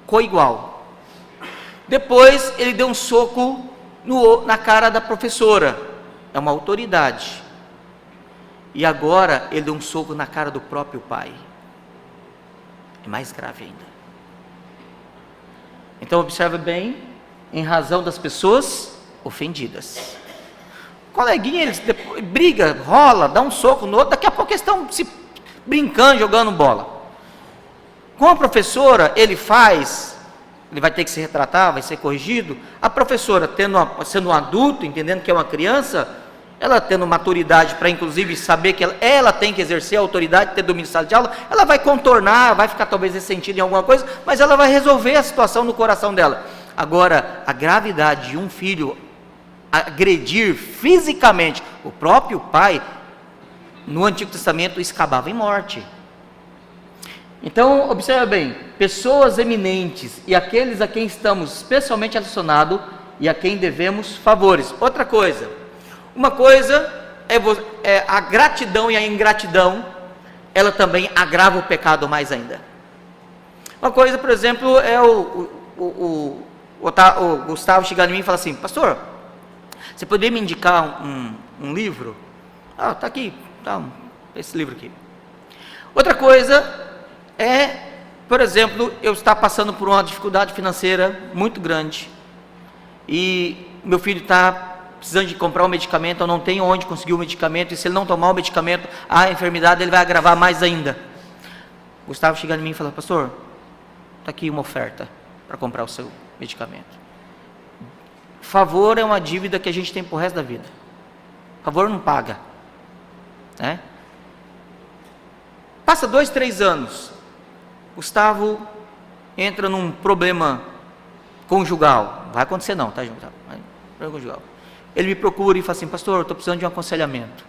Coigual. Depois ele deu um soco na cara da professora. É uma autoridade. E agora ele deu um soco na cara do próprio pai. É mais grave ainda. Então observe bem, em razão das pessoas ofendidas. Coleguinha, eles briga, rola, dá um soco no outro, daqui a pouco eles estão se brincando, jogando bola. Com a professora, ele vai ter que se retratar, vai ser corrigido. A professora, sendo um adulto, entendendo que é uma criança, ela tendo maturidade para inclusive saber que ela tem que exercer a autoridade, ter domínio de sala de aula, ela vai contornar, vai ficar talvez ressentida em alguma coisa, mas ela vai resolver a situação no coração dela. Agora, a gravidade de um filho agredir fisicamente o próprio pai, no Antigo Testamento isso acabava em morte. Então, observa bem, pessoas eminentes e aqueles a quem estamos especialmente relacionados e a quem devemos favores. Outra coisa, uma coisa é a gratidão e a ingratidão, ela também agrava o pecado mais ainda. Uma coisa, por exemplo, é o Gustavo chegar em mim e falar assim: pastor, você poderia me indicar um livro? Está aqui, esse livro aqui. Outra coisa é, por exemplo, eu estar passando por uma dificuldade financeira muito grande e meu filho está precisando de comprar um medicamento, eu não tenho onde conseguir o medicamento, e se ele não tomar o medicamento, a enfermidade ele vai agravar mais ainda. Gustavo chega em mim e fala: pastor, está aqui uma oferta para comprar o seu medicamento. Favor é uma dívida que a gente tem para o resto da vida. Favor não paga, né? Passa 2, 3 anos, Gustavo entra num problema conjugal. Não vai acontecer não, tá, Gustavo? Problema conjugal. Ele me procura e fala assim: pastor, eu estou precisando de um aconselhamento.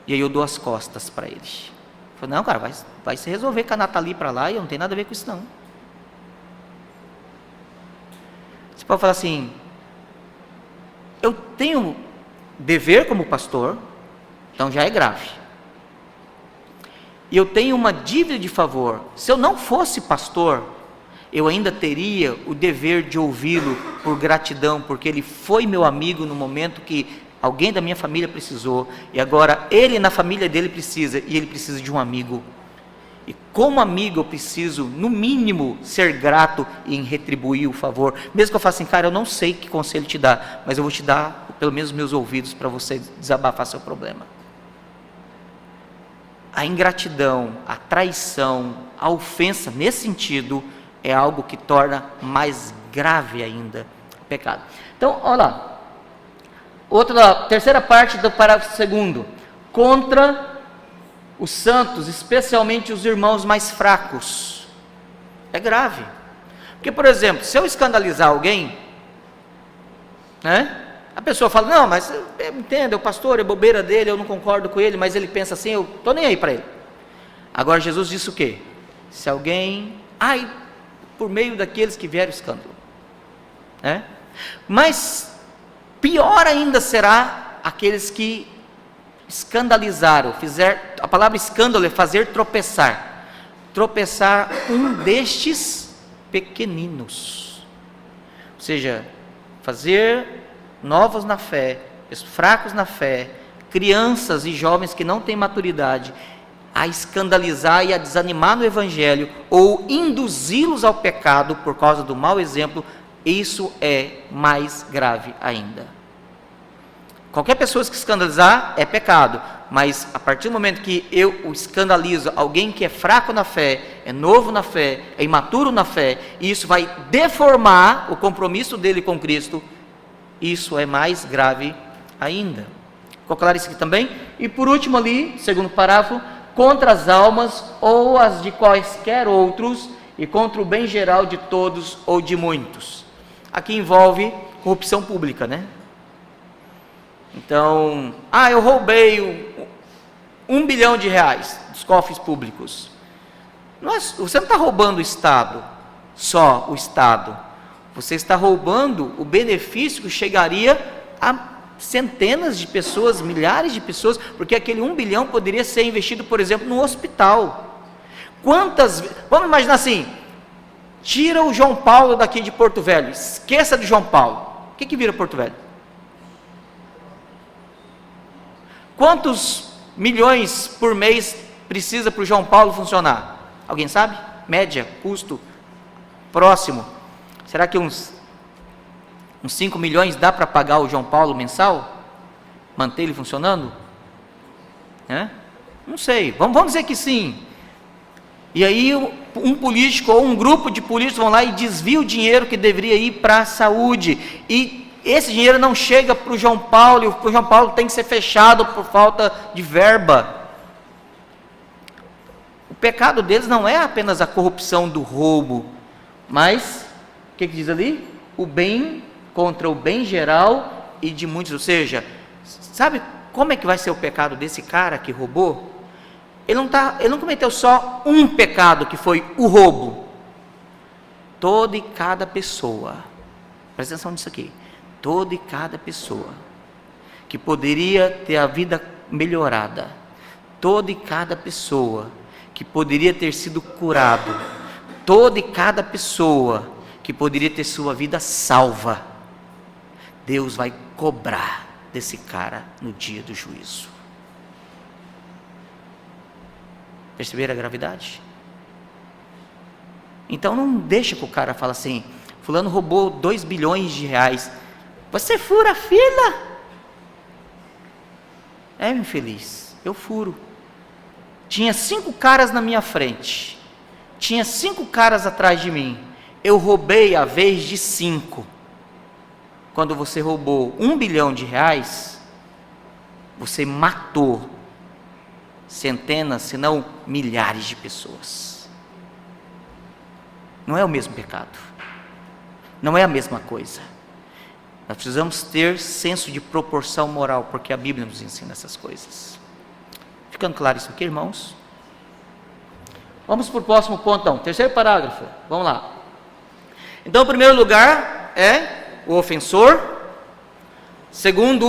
E aí eu dou as costas para ele. Eu falo: não, cara, vai se resolver com a Nathalie para lá, e eu não tenho nada a ver com isso não. Você pode falar assim: eu tenho dever como pastor, então já é grave. E eu tenho uma dívida de favor. Se eu não fosse pastor, eu ainda teria o dever de ouvi-lo por gratidão, porque ele foi meu amigo no momento que alguém da minha família precisou, e agora ele na família dele precisa, e ele precisa de um amigo. E como amigo eu preciso, no mínimo, ser grato em retribuir o favor, mesmo que eu faça assim: cara, eu não sei que conselho te dar, mas eu vou te dar pelo menos meus ouvidos para você desabafar seu problema. A ingratidão, a traição, a ofensa, nesse sentido, é algo que torna mais grave ainda o pecado. Então, olha lá, terceira parte do parágrafo 2: contra os santos, especialmente os irmãos mais fracos. É grave. Porque, por exemplo, se eu escandalizar alguém, né? A pessoa fala: não, mas eu entendo, o pastor, é bobeira dele, eu não concordo com ele, mas ele pensa assim, eu estou nem aí para ele. Agora Jesus disse o quê? Se alguém, por meio daqueles que vieram escândalo, né? Mas pior ainda será aqueles que escandalizaram, a palavra escândalo é fazer tropeçar um destes pequeninos, ou seja, fazer novos na fé, fracos na fé, crianças e jovens que não têm maturidade, a escandalizar e a desanimar no evangelho, ou induzi-los ao pecado por causa do mau exemplo. Isso é mais grave ainda. Qualquer pessoa que escandalizar é pecado, mas a partir do momento que eu escandalizo alguém que é fraco na fé, é novo na fé, é imaturo na fé, e isso vai deformar o compromisso dele com Cristo, isso é mais grave ainda. Ficou claro isso aqui também? E por último ali, segundo parágrafo: contra as almas ou as de quaisquer outros, e contra o bem geral de todos ou de muitos. Aqui envolve corrupção pública, né? Então, eu roubei R$1 bilhão dos cofres públicos. Você não está roubando o Estado, só o Estado. Você está roubando o benefício que chegaria a centenas de pessoas, milhares de pessoas, porque aquele 1 bilhão poderia ser investido, por exemplo, no hospital. Vamos imaginar assim, tira o João Paulo daqui de Porto Velho, esqueça do João Paulo. O que vira Porto Velho? Quantos milhões por mês precisa para o João Paulo funcionar? Alguém sabe? Média, custo, próximo. Será que uns 5 milhões dá para pagar o João Paulo mensal? Manter ele funcionando? Não sei, vamos dizer que sim. E aí um político ou um grupo de políticos vão lá e desvia o dinheiro que deveria ir para a saúde. E esse dinheiro não chega para o João Paulo, e o João Paulo tem que ser fechado por falta de verba. O pecado deles não é apenas a corrupção do roubo, mas, o que diz ali? O bem contra o bem geral e de muitos. Ou seja, sabe como é que vai ser o pecado desse cara que roubou? Ele não cometeu só um pecado, que foi o roubo. Toda e cada pessoa, presta atenção nisso aqui, toda e cada pessoa que poderia ter a vida melhorada, toda e cada pessoa que poderia ter sido curado, toda e cada pessoa que poderia ter sua vida salva, Deus vai cobrar desse cara no dia do juízo. Perceberam a gravidade? Então não deixa que o cara fale assim, fulano roubou R$2 bilhões, você fura a fila? Meu infeliz, eu furo. Tinha 5 caras na minha frente, tinha 5 caras atrás de mim, eu roubei a vez de 5. Quando você roubou R$1 bilhão, você matou centenas, se não milhares de pessoas. Não é o mesmo pecado, não é a mesma coisa. Nós precisamos ter senso de proporção moral, porque a Bíblia nos ensina essas coisas. Ficando claro isso aqui, irmãos? Vamos para o próximo ponto, então, terceiro parágrafo, vamos lá. Então, em primeiro lugar é o ofensor, segundo,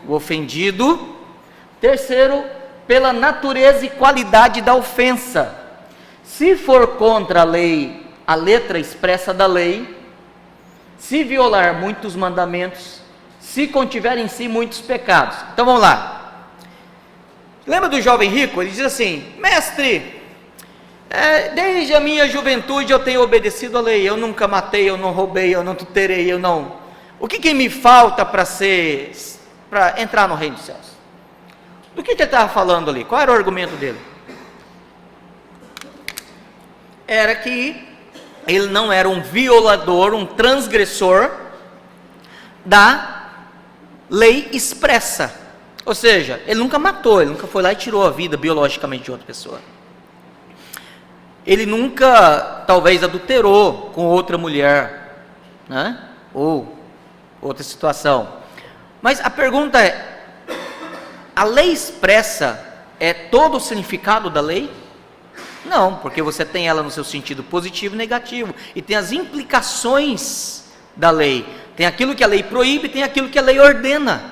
o ofendido, terceiro, pela natureza e qualidade da ofensa. Se for contra a lei, a letra expressa da lei, se violar muitos mandamentos, se contiver em si muitos pecados. Então vamos lá. Lembra do jovem rico? Ele diz assim: mestre, desde a minha juventude eu tenho obedecido a lei, eu nunca matei, eu não roubei, eu não adulterei, eu não... O que me falta para entrar no reino dos céus? Do que ele estava falando ali? Qual era o argumento dele? Era que ele não era um violador, um transgressor da lei expressa. Ou seja, ele nunca matou, ele nunca foi lá e tirou a vida biologicamente de outra pessoa. Ele nunca, talvez, adulterou com outra mulher, né? Ou outra situação. Mas a pergunta é: a lei expressa é todo o significado da lei? Não, porque você tem ela no seu sentido positivo e negativo, e tem as implicações da lei. Tem aquilo que a lei proíbe, tem aquilo que a lei ordena.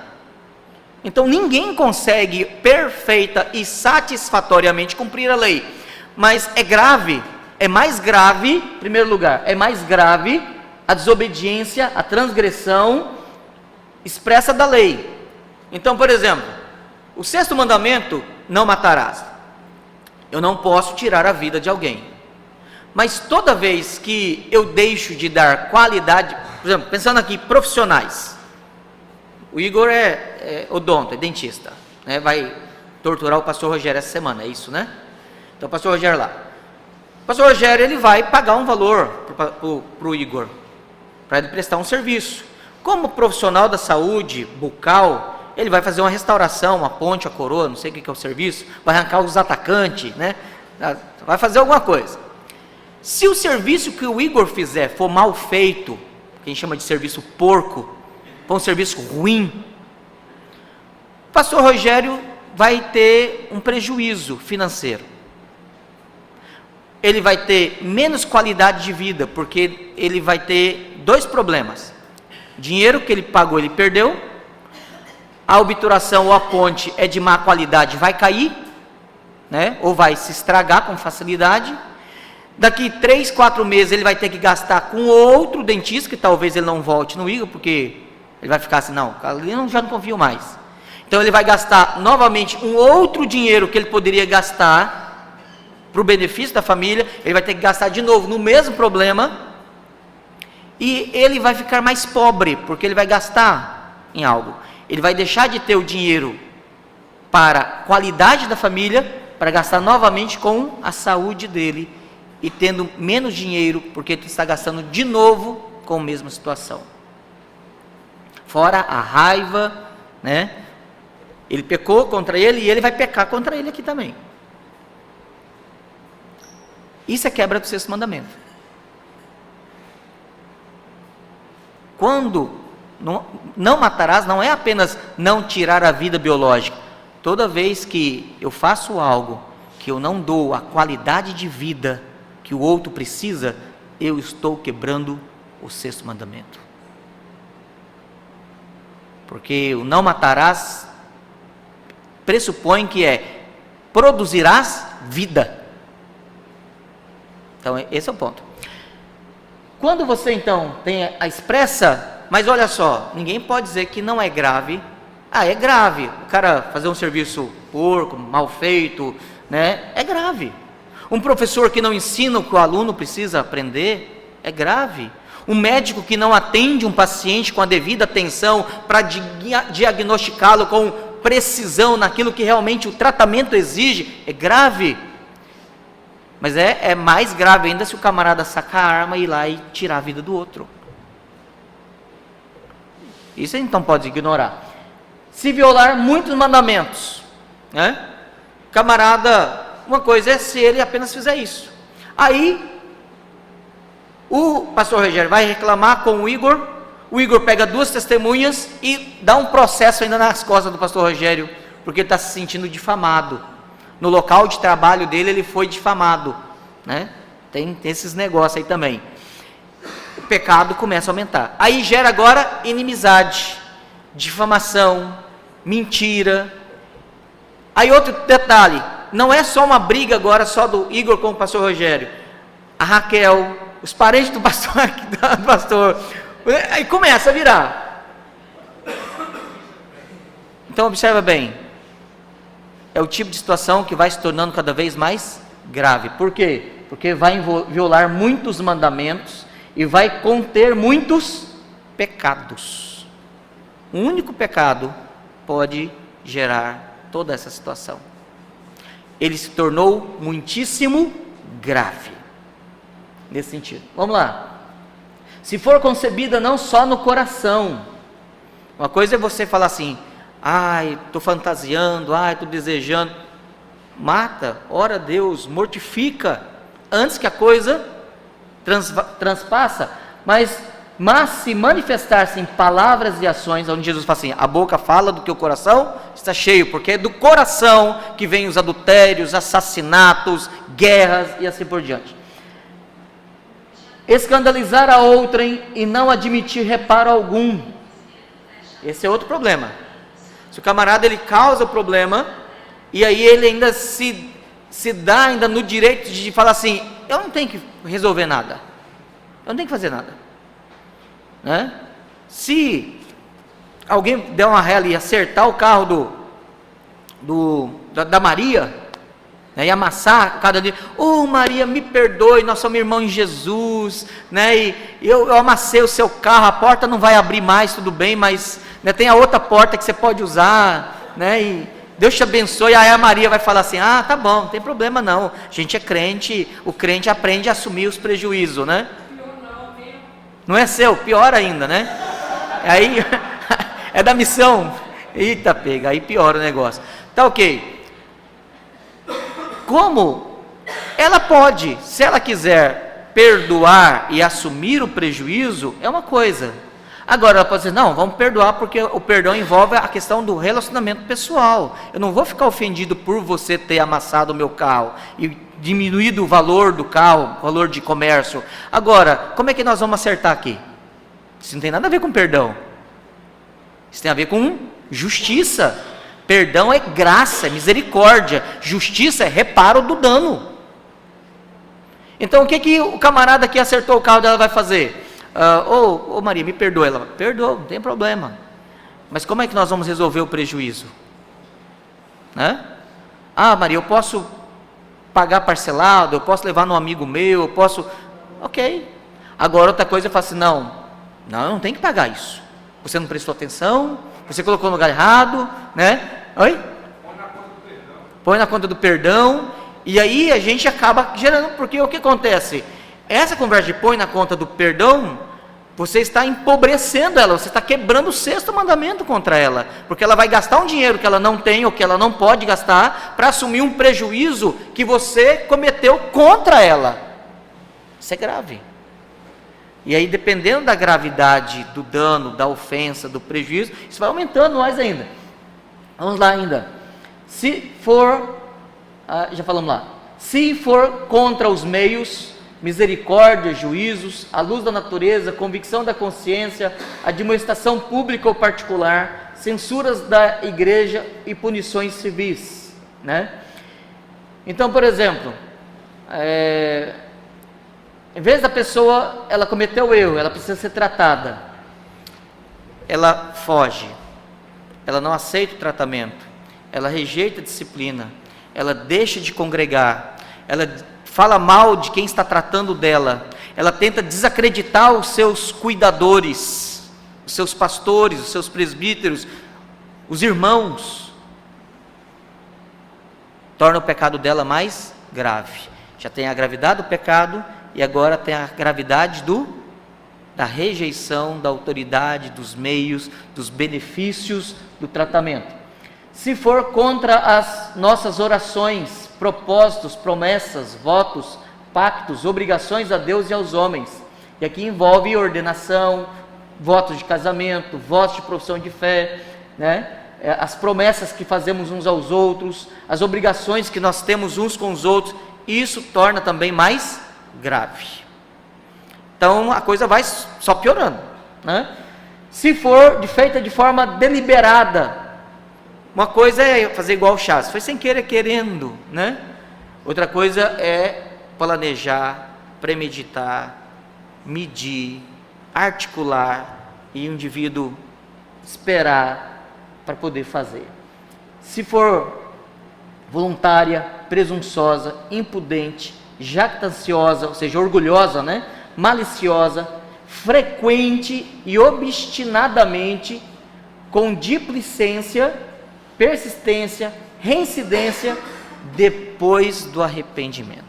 Então ninguém consegue perfeita e satisfatoriamente cumprir a lei. Mas é grave, é mais grave, em primeiro lugar, é mais grave a desobediência, a transgressão expressa da lei. Então, por exemplo, o 6º mandamento, não matarás. Eu não posso tirar a vida de alguém. Mas toda vez que eu deixo de dar qualidade, por exemplo, pensando aqui, profissionais. O Igor é odonto, é dentista, né? Vai torturar o pastor Rogério essa semana, é isso, né? Então o pastor Rogério lá. O pastor Rogério, ele vai pagar um valor para o Igor, para ele prestar um serviço. Como profissional da saúde bucal, ele vai fazer uma restauração, uma ponte, a coroa, não sei o que é o serviço, vai arrancar os atacantes, né? Vai fazer alguma coisa. Se o serviço que o Igor fizer for mal feito, que a gente chama de serviço porco, for um serviço ruim, o pastor Rogério vai ter um prejuízo financeiro. Ele vai ter menos qualidade de vida, porque ele vai ter dois problemas: dinheiro que ele pagou, ele perdeu, a obturação ou a ponte é de má qualidade, vai cair, né? Ou vai se estragar com facilidade. Daqui 3, 4 meses ele vai ter que gastar com outro dentista, que talvez ele não volte no Igor, porque ele vai ficar assim, não, eu já não confio mais. Então ele vai gastar novamente um outro dinheiro que ele poderia gastar para o benefício da família, ele vai ter que gastar de novo no mesmo problema, e ele vai ficar mais pobre, porque ele vai gastar em algo. Ele vai deixar de ter o dinheiro para a qualidade da família, para gastar novamente com a saúde dele, e tendo menos dinheiro, porque ele está gastando de novo com a mesma situação. Fora a raiva, né? Ele pecou contra ele e ele vai pecar contra ele aqui também. Isso é quebra do sexto mandamento. Quando não matarás, não é apenas não tirar a vida biológica. Toda vez que eu faço algo que eu não dou a qualidade de vida que o outro precisa, eu estou quebrando o sexto mandamento. Porque o não matarás pressupõe que produzirás vida. Então esse é o ponto. Quando você então tem a expressa, mas olha só, ninguém pode dizer que não é grave. É grave, o cara fazer um serviço porco, mal feito, né? É grave. Um professor que não ensina o que o aluno precisa aprender, é grave. Um médico que não atende um paciente com a devida atenção para diagnosticá-lo com precisão naquilo que realmente o tratamento exige, é grave. Mas é mais grave ainda se o camarada sacar a arma e ir lá e tirar a vida do outro. Isso a gente não pode ignorar. Se violar muitos mandamentos, né? Camarada, uma coisa é se ele apenas fizer isso. Aí, o pastor Rogério vai reclamar com o Igor pega 2 testemunhas e dá um processo ainda nas costas do pastor Rogério, porque ele está se sentindo difamado. No local de trabalho dele, ele foi difamado, né? Tem esses negócios aí também. O pecado começa a aumentar. Aí gera agora inimizade, difamação, mentira. Aí outro detalhe, não é só uma briga agora só do Igor com o pastor Rogério. A Raquel, os parentes do pastor, aí começa a virar. Então observa bem, é o tipo de situação que vai se tornando cada vez mais grave. Por quê? Porque vai violar muitos mandamentos e vai conter muitos pecados. Um único pecado pode gerar toda essa situação. Ele se tornou muitíssimo grave nesse sentido. Vamos lá. Se for concebida não só no coração, uma coisa é você falar assim, estou fantasiando, estou desejando. Mata, ora a Deus, mortifica, antes que a coisa transpassa. Mas se manifestar-se em palavras e ações, onde Jesus fala assim, a boca fala do que o coração está cheio, porque é do coração que vem os adultérios, assassinatos, guerras e assim por diante. Escandalizar a outrem e não admitir reparo algum. Esse é outro problema. Se o camarada ele causa o problema e aí ele ainda se dá ainda no direito de falar assim, eu não tenho que resolver nada, eu não tenho que fazer nada, né? Se alguém der uma ré e acertar o carro da Maria, né, e amassar cada dia, Maria, me perdoe, nós somos irmãos em Jesus, né, e eu amassei o seu carro, a porta não vai abrir mais, tudo bem, mas, né, tem a outra porta que você pode usar, né, e Deus te abençoe. Aí a Maria vai falar assim, tá bom, não tem problema não, a gente é crente, o crente aprende a assumir os prejuízos, né, não é seu, pior ainda, né, aí, é da missão, eita pega, aí piora o negócio, tá ok. Como ela pode, se ela quiser perdoar e assumir o prejuízo é uma coisa. Agora ela pode dizer, não, vamos perdoar porque o perdão envolve a questão do relacionamento pessoal. Eu não vou ficar ofendido por você ter amassado o meu carro e diminuído o valor do carro, valor de comércio. Agora, como é que nós vamos acertar aqui? Isso não tem nada a ver com perdão. Isso tem a ver com justiça. Perdão é graça, é misericórdia. Justiça é reparo do dano. Então o que o camarada que acertou o carro dela vai fazer? Ô Maria, me perdoa. Ela, perdoa, não tem problema. Mas como é que nós vamos resolver o prejuízo? Né? Ah, Maria, eu posso pagar parcelado, eu posso levar num amigo meu, eu posso... Ok. Agora outra coisa eu falo assim, não tem que pagar isso. Você não prestou atenção, você colocou no lugar errado, né? Oi? Põe na conta do perdão. E aí a gente acaba gerando, porque o que acontece? Essa conversa de põe na conta do perdão, você está empobrecendo ela, você está quebrando o sexto mandamento contra ela, porque ela vai gastar um dinheiro que ela não tem ou que ela não pode gastar, para assumir um prejuízo que você cometeu contra ela. Isso é grave. E aí, dependendo da gravidade do dano, da ofensa, do prejuízo, isso vai aumentando mais ainda. Vamos lá ainda. Se for, já falamos lá, se for contra os meios, misericórdia, juízos, a luz da natureza, convicção da consciência, admoestação pública ou particular, censuras da igreja e punições civis, né? Então, por exemplo, em vez da pessoa, ela cometeu o erro, ela precisa ser tratada, ela foge, ela não aceita o tratamento, ela rejeita a disciplina, ela deixa de congregar, ela fala mal de quem está tratando dela, ela tenta desacreditar os seus cuidadores, os seus pastores, os seus presbíteros, os irmãos, torna o pecado dela mais grave. Já tem a gravidade do pecado e agora tem a gravidade da rejeição da autoridade, dos meios, dos benefícios do tratamento. Se for contra as nossas orações, propósitos, promessas, votos, pactos, obrigações a Deus e aos homens, e aqui envolve ordenação, votos de casamento, votos de profissão de fé, né? As promessas que fazemos uns aos outros, as obrigações que nós temos uns com os outros, isso torna também mais grave. Então a coisa vai só piorando, né? Se for feita de forma deliberada, uma coisa é fazer igual o Chás, foi sem querer, querendo, né? Outra coisa é planejar, premeditar, medir, articular e o indivíduo esperar para poder fazer. Se for voluntária, presunçosa, impudente, jactanciosa, ou seja, orgulhosa, né? Maliciosa, frequente e obstinadamente, com displicência, persistência, reincidência, depois do arrependimento.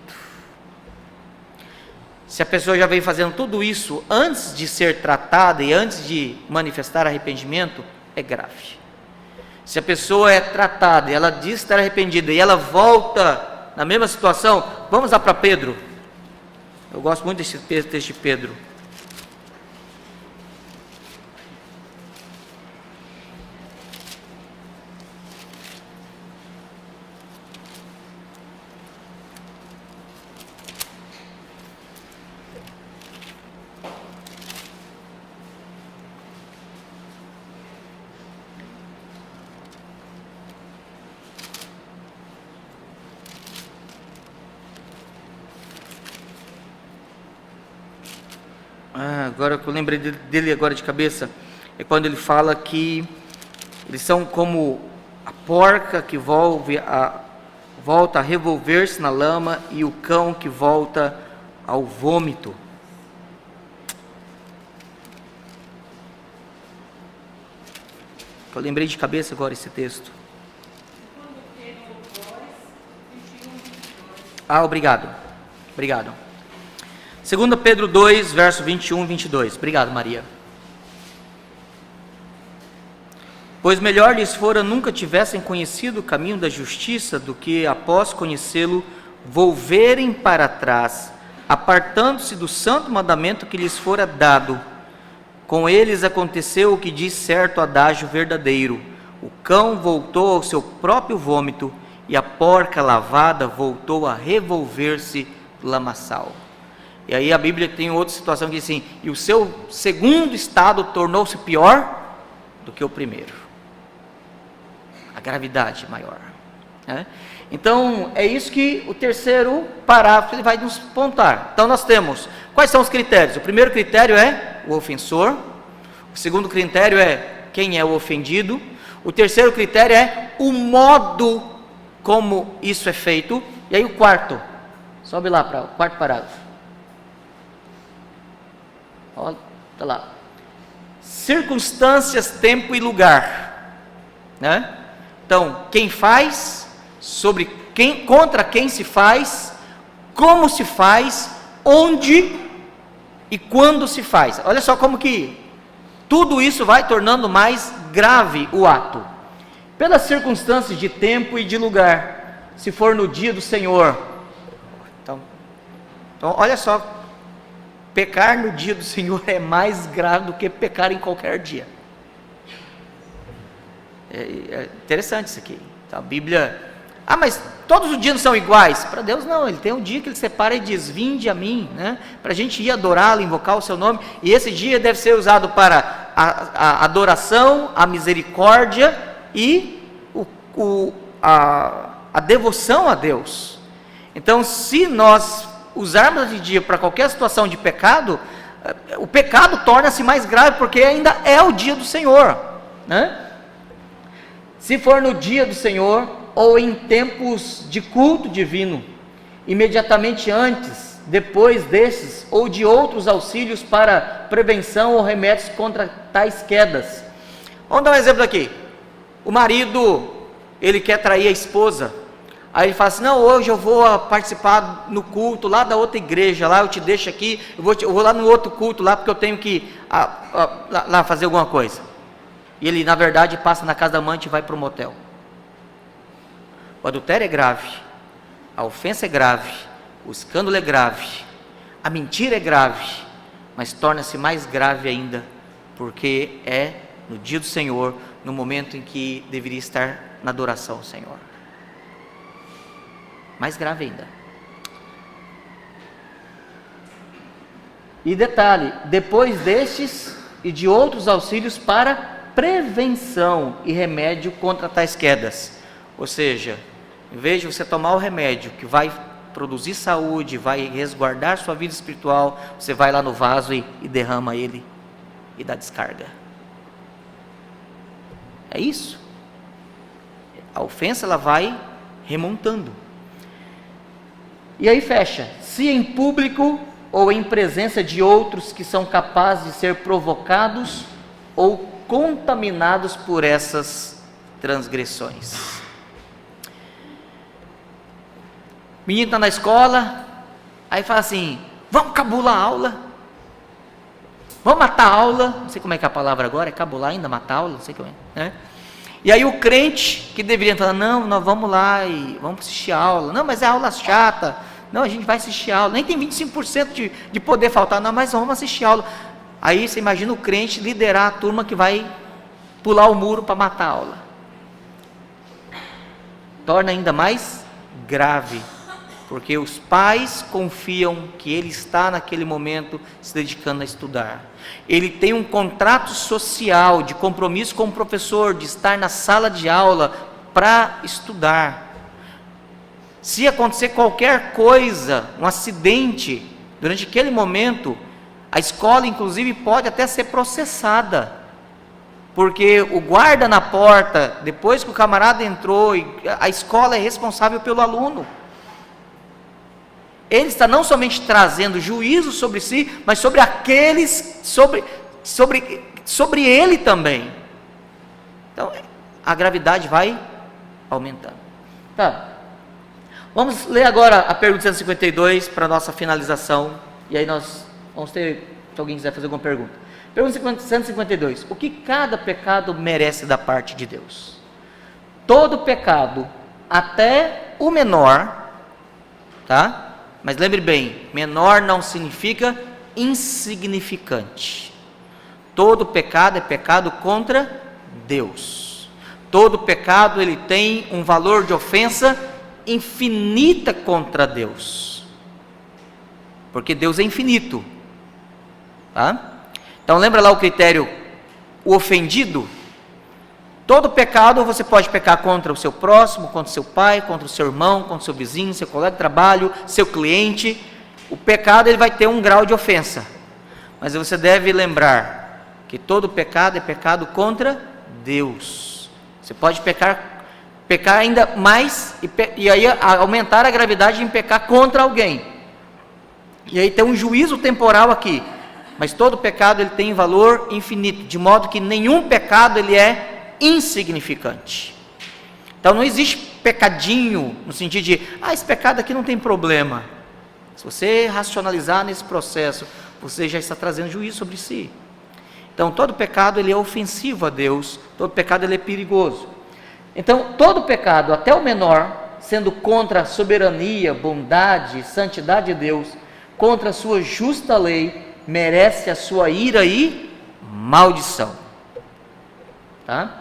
Se a pessoa já veio fazendo tudo isso antes de ser tratada e antes de manifestar arrependimento, é grave. Se a pessoa é tratada e ela diz estar arrependida e ela volta na mesma situação, vamos lá para Pedro. Eu gosto muito desse texto de Pedro. Agora que eu lembrei dele agora de cabeça, é quando ele fala que eles são como a porca que volta a revolver-se na lama e o cão que volta ao vômito. Eu lembrei de cabeça agora esse texto. Obrigado. 2 Pedro 2, verso 21 e 22. Obrigado, Maria. Pois melhor lhes fora nunca tivessem conhecido o caminho da justiça, do que, após conhecê-lo, volverem para trás, apartando-se do santo mandamento que lhes fora dado. Com eles aconteceu o que diz certo adágio verdadeiro: o cão voltou ao seu próprio vômito, e a porca lavada voltou a revolver-se no lamaçal. E aí a Bíblia tem outra situação que diz assim: e o seu segundo estado tornou-se pior do que o primeiro. A gravidade maior, né? Então é isso que o terceiro parágrafo ele vai nos pontuar. Então nós temos, quais são os critérios? O primeiro critério é o ofensor. O segundo critério é quem é o ofendido. O terceiro critério é o modo como isso é feito. E aí o quarto, sobe lá para o quarto parágrafo. Olha lá. Circunstâncias, tempo e lugar, né? Então, quem faz, sobre quem, contra quem se faz, como se faz, onde e quando se faz. Olha só como que tudo isso vai tornando mais grave o ato. Pelas circunstâncias de tempo e de lugar, se for no dia do Senhor. Então olha só, pecar no dia do Senhor é mais grave do que pecar em qualquer dia. É interessante isso aqui. Então, a Bíblia... mas todos os dias não são iguais? Para Deus não, Ele tem um dia que Ele separa e diz: vinde a mim, né? Para a gente ir adorá-lo, invocar o seu nome, e esse dia deve ser usado para a adoração, a misericórdia e a devoção a Deus. Então, se nós usarmos de dia para qualquer situação de pecado, o pecado torna-se mais grave, porque ainda é o dia do Senhor, né? Se for no dia do Senhor, ou em tempos de culto divino, imediatamente antes, depois desses, ou de outros auxílios para prevenção ou remédios contra tais quedas. Vamos dar um exemplo aqui. O marido, ele quer trair a esposa, aí ele fala assim: não, hoje eu vou participar no culto lá da outra igreja, lá eu te deixo aqui, eu vou lá no outro culto lá, porque eu tenho que ir lá fazer alguma coisa. E ele, na verdade, passa na casa da amante e vai para o motel. O adultério é grave, a ofensa é grave, o escândalo é grave, a mentira é grave, mas torna-se mais grave ainda, porque é no dia do Senhor, no momento em que deveria estar na adoração ao Senhor. Mais grave ainda. E detalhe, depois destes e de outros auxílios para prevenção e remédio contra tais quedas. Ou seja, em vez de você tomar o remédio que vai produzir saúde, vai resguardar sua vida espiritual, você vai lá no vaso e derrama ele e dá descarga. É isso. A ofensa ela vai remontando. E aí fecha: se em público ou em presença de outros que são capazes de ser provocados ou contaminados por essas transgressões. O menino está na escola, aí fala assim: vamos cabular a aula, vamos matar a aula. Não sei como é que é a palavra agora, é cabular ainda, matar a aula, não sei como é, né? E aí o crente que deveria falar: não, nós vamos lá e vamos assistir a aula. Não, mas é aula chata. Não, a gente vai assistir a aula, nem tem 25% de poder faltar. Não, mas vamos assistir a aula. Aí você imagina o crente liderar a turma que vai pular o muro para matar a aula. Torna ainda mais grave, porque os pais confiam que ele está naquele momento se dedicando a estudar. Ele tem um contrato social de compromisso com o professor, de estar na sala de aula para estudar. Se acontecer qualquer coisa, um acidente, durante aquele momento, a escola inclusive pode até ser processada, porque o guarda na porta, depois que o camarada entrou, a escola é responsável pelo aluno. Ele está não somente trazendo juízo sobre si, mas sobre aqueles, sobre ele também. Então, a gravidade vai aumentando. Tá. Vamos ler agora a pergunta 152 para a nossa finalização, e aí nós vamos ter, se alguém quiser fazer alguma pergunta. Pergunta 152. O que cada pecado merece da parte de Deus? Todo pecado, até o menor, tá? Mas lembre bem, menor não significa insignificante. Todo pecado é pecado contra Deus. Todo pecado ele tem um valor de ofensa infinita contra Deus. Porque Deus é infinito. Tá? Então lembra lá o critério, o ofendido? Todo pecado você pode pecar contra o seu próximo, contra o seu pai, contra o seu irmão, contra o seu vizinho, seu colega de trabalho, seu cliente. O pecado ele vai ter um grau de ofensa. Mas você deve lembrar que todo pecado é pecado contra Deus. Você pode pecar ainda mais e aí aumentar a gravidade em pecar contra alguém. E aí tem um juízo temporal aqui. Mas todo pecado ele tem valor infinito, de modo que nenhum pecado ele é insignificante. Então não existe pecadinho no sentido de, esse pecado aqui não tem problema. Se você racionalizar nesse processo, você já está trazendo juízo sobre si. Então todo pecado ele é ofensivo a Deus, todo pecado ele é perigoso. Então todo pecado, até o menor, sendo contra a soberania, bondade, santidade de Deus, contra a sua justa lei, merece a sua ira e maldição. Tá?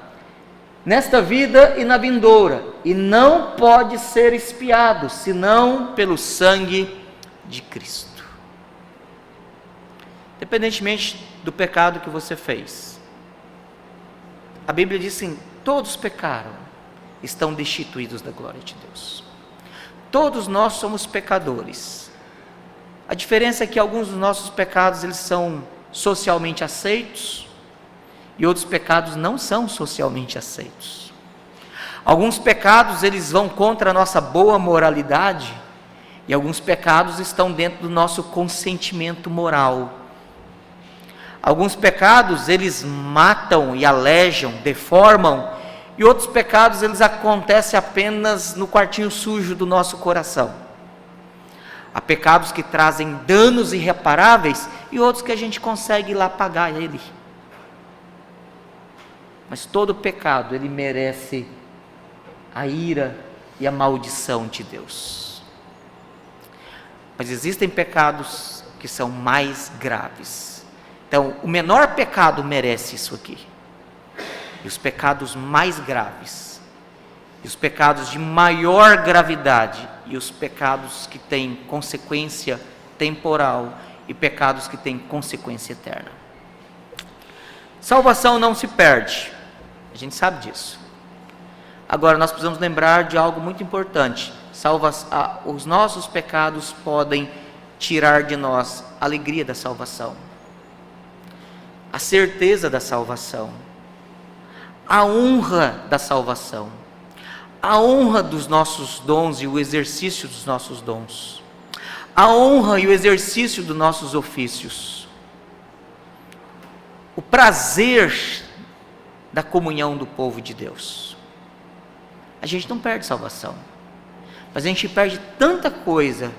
Nesta vida e na vindoura, e não pode ser expiado, senão pelo sangue de Cristo. Independentemente do pecado que você fez, a Bíblia diz assim, todos pecaram, estão destituídos da glória de Deus. Todos nós somos pecadores. A diferença é que alguns dos nossos pecados, eles são socialmente aceitos, e outros pecados não são socialmente aceitos. Alguns pecados eles vão contra a nossa boa moralidade, e alguns pecados estão dentro do nosso consentimento moral. Alguns pecados eles matam e alejam, deformam, e outros pecados eles acontecem apenas no quartinho sujo do nosso coração. Há pecados que trazem danos irreparáveis, e outros que a gente consegue ir lá pagar ele. Mas todo pecado, ele merece a ira e a maldição de Deus. Mas existem pecados que são mais graves. Então, o menor pecado merece isso aqui. E os pecados mais graves, e os pecados de maior gravidade, e os pecados que têm consequência temporal, e pecados que têm consequência eterna. Salvação não se perde. A gente sabe disso. Agora nós precisamos lembrar de algo muito importante. Os nossos pecados podem tirar de nós a alegria da salvação, a certeza da salvação, a honra da salvação, a honra dos nossos dons e o exercício dos nossos dons, a honra e o exercício dos nossos ofícios, o prazer da comunhão do povo de Deus. A gente não perde salvação, mas a gente perde tanta coisa,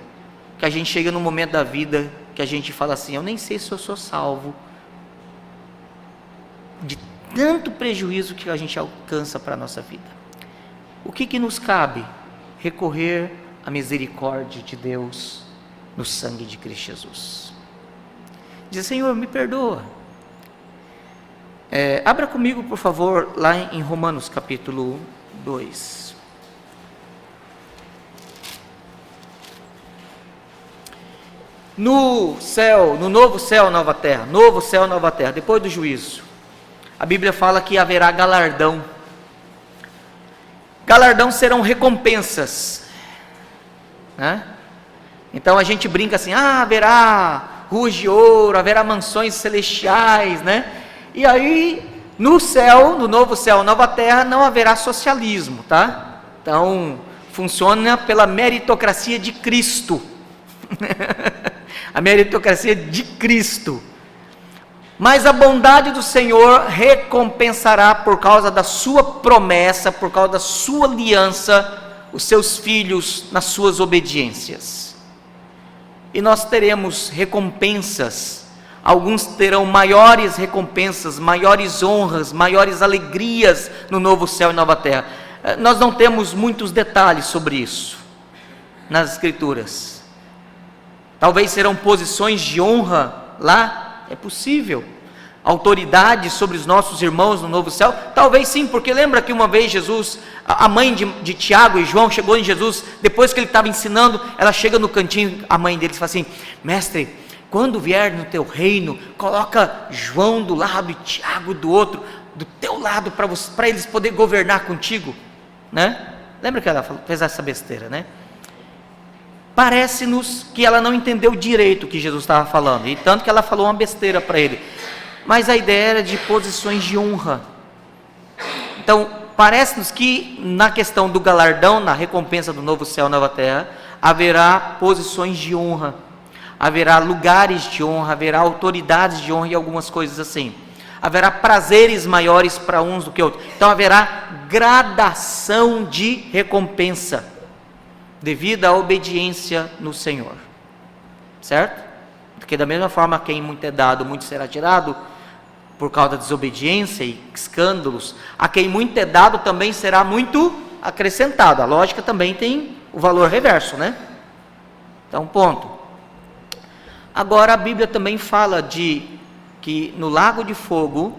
que a gente chega num momento da vida, que a gente fala assim, eu nem sei se eu sou salvo, de tanto prejuízo que a gente alcança para a nossa vida. O que nos cabe? Recorrer à misericórdia de Deus, no sangue de Cristo Jesus. Diz, Senhor, me perdoa. Abra comigo, por favor, lá em Romanos capítulo 2. No céu, no novo céu, nova terra, novo céu, nova terra, depois do juízo, a Bíblia fala que haverá galardão. Galardão serão recompensas, né? Então a gente brinca assim, haverá ruas de ouro, haverá mansões celestiais, né? E aí, no céu, no novo céu, nova terra, não haverá socialismo, tá? Então, funciona pela meritocracia de Cristo. A meritocracia de Cristo. Mas a bondade do Senhor recompensará por causa da sua promessa, por causa da sua aliança, os seus filhos nas suas obediências. E nós teremos recompensas. Alguns terão maiores recompensas, maiores honras, maiores alegrias no novo céu e nova terra. Nós não temos muitos detalhes sobre isso nas Escrituras, Talvez serão posições de honra lá, é possível. Autoridade sobre os nossos irmãos no novo céu, talvez sim, porque lembra que uma vez Jesus, a mãe de Tiago e João chegou em Jesus, depois que ele estava ensinando, ela chega no cantinho, a mãe deles fala assim: mestre, quando vier no teu reino, coloca João do lado e Tiago do outro, do teu lado, para eles poderem governar contigo, né? Lembra que ela fez essa besteira, né? Parece-nos que ela não entendeu direito o que Jesus estava falando, e tanto que ela falou uma besteira para ele. Mas a ideia era de posições de honra. Então, parece-nos que na questão do galardão, na recompensa do novo céu e nova terra, haverá posições de honra, haverá lugares de honra, haverá autoridades de honra e algumas coisas assim. Haverá prazeres maiores para uns do que outros. Então, haverá gradação de recompensa, devido à obediência no Senhor. Certo? Porque da mesma forma, quem muito é dado, muito será tirado, por causa da desobediência e escândalos, a quem muito é dado também será muito acrescentado. A lógica também tem o valor reverso, né? Então, ponto. Agora a Bíblia também fala de que no lago de fogo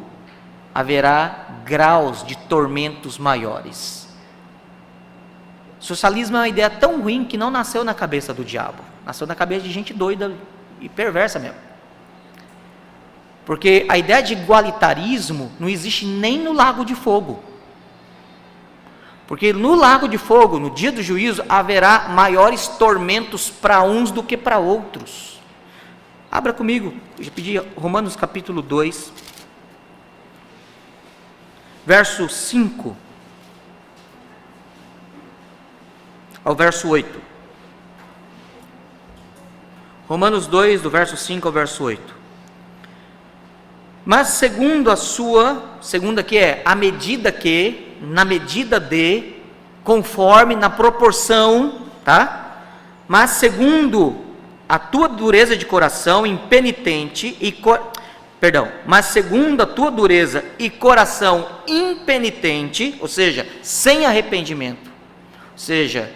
haverá graus de tormentos maiores. Socialismo é uma ideia tão ruim que não nasceu na cabeça do diabo, nasceu na cabeça de gente doida e perversa mesmo. Porque a ideia de igualitarismo não existe nem no lago de fogo. Porque no lago de fogo, no dia do juízo, haverá maiores tormentos para uns do que para outros. Abra comigo, eu já pedi Romanos capítulo 2, verso 5 ao verso 8. Romanos 2, do verso 5 ao verso 8. Mas segundo que é a medida que, na medida de, conforme, na proporção, tá? Mas segundo a tua dureza de coração impenitente mas segundo a tua dureza e coração impenitente, ou seja, sem arrependimento, ou seja,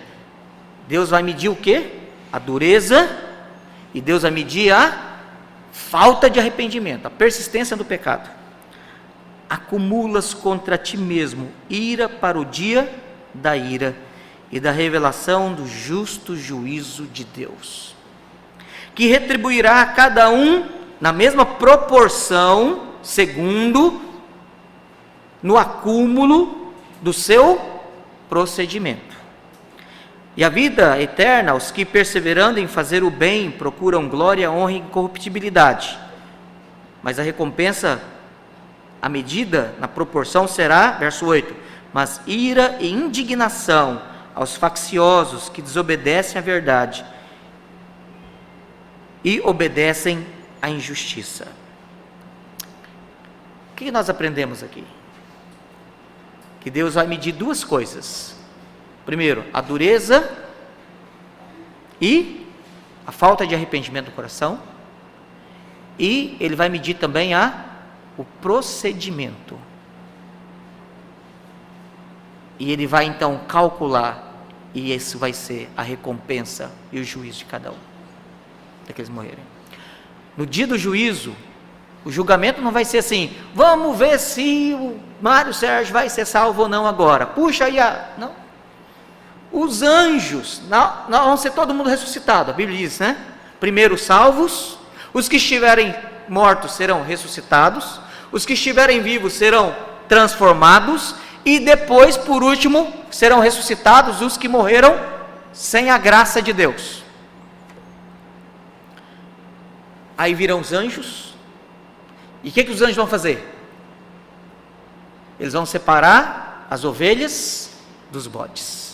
Deus vai medir o quê? A dureza, e Deus vai medir a falta de arrependimento, a persistência do pecado. Acumulas contra ti mesmo ira para o dia da ira e da revelação do justo juízo de Deus, que retribuirá a cada um na mesma proporção, segundo no acúmulo do seu procedimento. E a vida eterna, os que perseverando em fazer o bem, procuram glória, honra e incorruptibilidade. Mas a recompensa, a medida, na proporção será, verso 8, mas ira e indignação aos facciosos que desobedecem à verdade e obedecem à injustiça. O que nós aprendemos aqui? Que Deus vai medir duas coisas. Primeiro, a dureza e a falta de arrependimento do coração. E Ele vai medir também o procedimento. E Ele vai então calcular, e isso vai ser a recompensa e o juízo de cada um, daqueles morrerem. No dia do juízo, o julgamento não vai ser assim: vamos ver se o Mário Sérgio vai ser salvo ou não agora. Puxa aí não. Os anjos, não vão ser todo mundo ressuscitado, a Bíblia diz, né? Primeiro salvos, os que estiverem mortos serão ressuscitados, os que estiverem vivos serão transformados, e depois, por último, serão ressuscitados os que morreram sem a graça de Deus. Aí virão os anjos, e o que os anjos vão fazer? Eles vão separar as ovelhas dos bodes,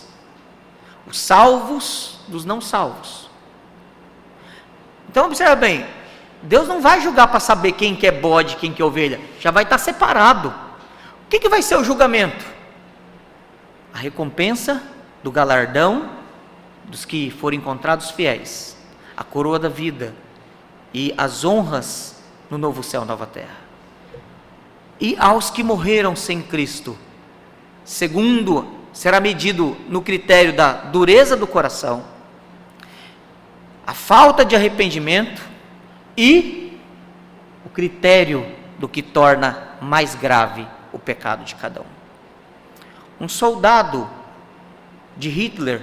os salvos dos não salvos. Então observa bem, Deus não vai julgar para saber quem que é bode, quem que é ovelha, já vai estar separado. O que vai ser o julgamento? A recompensa do galardão dos que forem encontrados fiéis, a coroa da vida e as honras no novo céu e nova terra. E aos que morreram sem Cristo, segundo será medido no critério da dureza do coração a falta de arrependimento e o critério do que torna mais grave o pecado de cada um. Um soldado de Hitler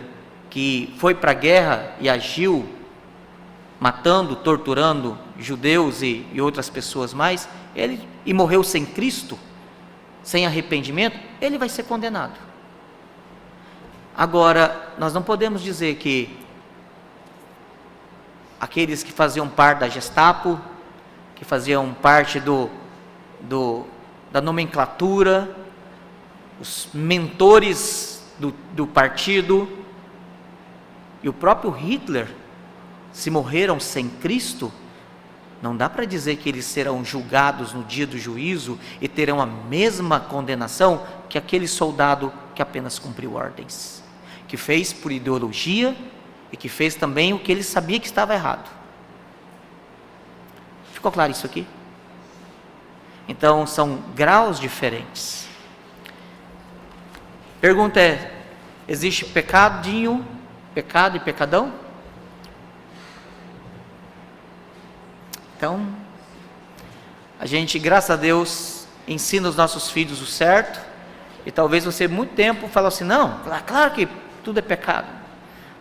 que foi para a guerra e agiu matando, torturando judeus e outras pessoas mais, e morreu sem Cristo, sem arrependimento, ele vai ser condenado. Agora, nós não podemos dizer que aqueles que faziam parte da Gestapo, que faziam parte da nomenclatura, os mentores do partido, e o próprio Hitler, se morreram sem Cristo, não dá para dizer que eles serão julgados no dia do juízo e terão a mesma condenação que aquele soldado que apenas cumpriu ordens, que fez por ideologia e que fez também o que ele sabia que estava errado. Ficou claro isso aqui? Então são graus diferentes. Pergunta é: existe pecado e pecadão? Então, a gente, graças a Deus, ensina os nossos filhos o certo, e talvez você muito tempo fala assim, não, claro que tudo é pecado,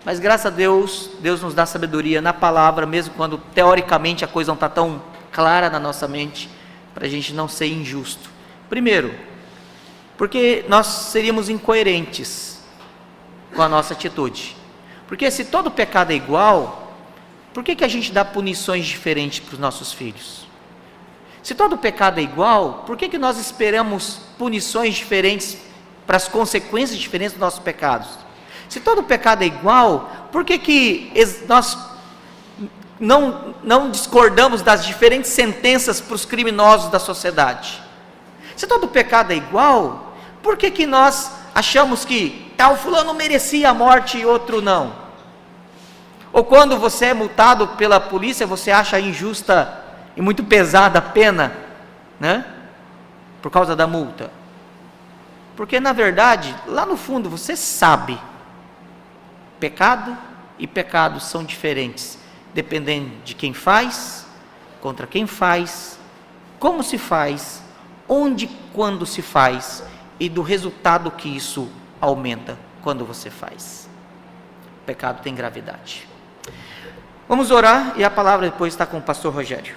mas graças a Deus, Deus nos dá sabedoria na palavra, mesmo quando teoricamente a coisa não está tão clara na nossa mente, para a gente não ser injusto. Primeiro, porque nós seríamos incoerentes com a nossa atitude, porque se todo pecado é igual, por que a gente dá punições diferentes para os nossos filhos? Se todo pecado é igual, por que nós esperamos punições diferentes para as consequências diferentes dos nossos pecados? Se todo pecado é igual, por que nós não discordamos das diferentes sentenças para os criminosos da sociedade? Se todo pecado é igual, por que nós achamos que tal fulano merecia a morte e outro não? Ou quando você é multado pela polícia, você acha injusta e muito pesada a pena, né? Por causa da multa. Porque na verdade, lá no fundo você sabe, pecado e pecado são diferentes, dependendo de quem faz, contra quem faz, como se faz, onde e quando se faz, e do resultado que isso aumenta quando você faz. O pecado tem gravidade. Vamos orar e a palavra depois está com o pastor Rogério.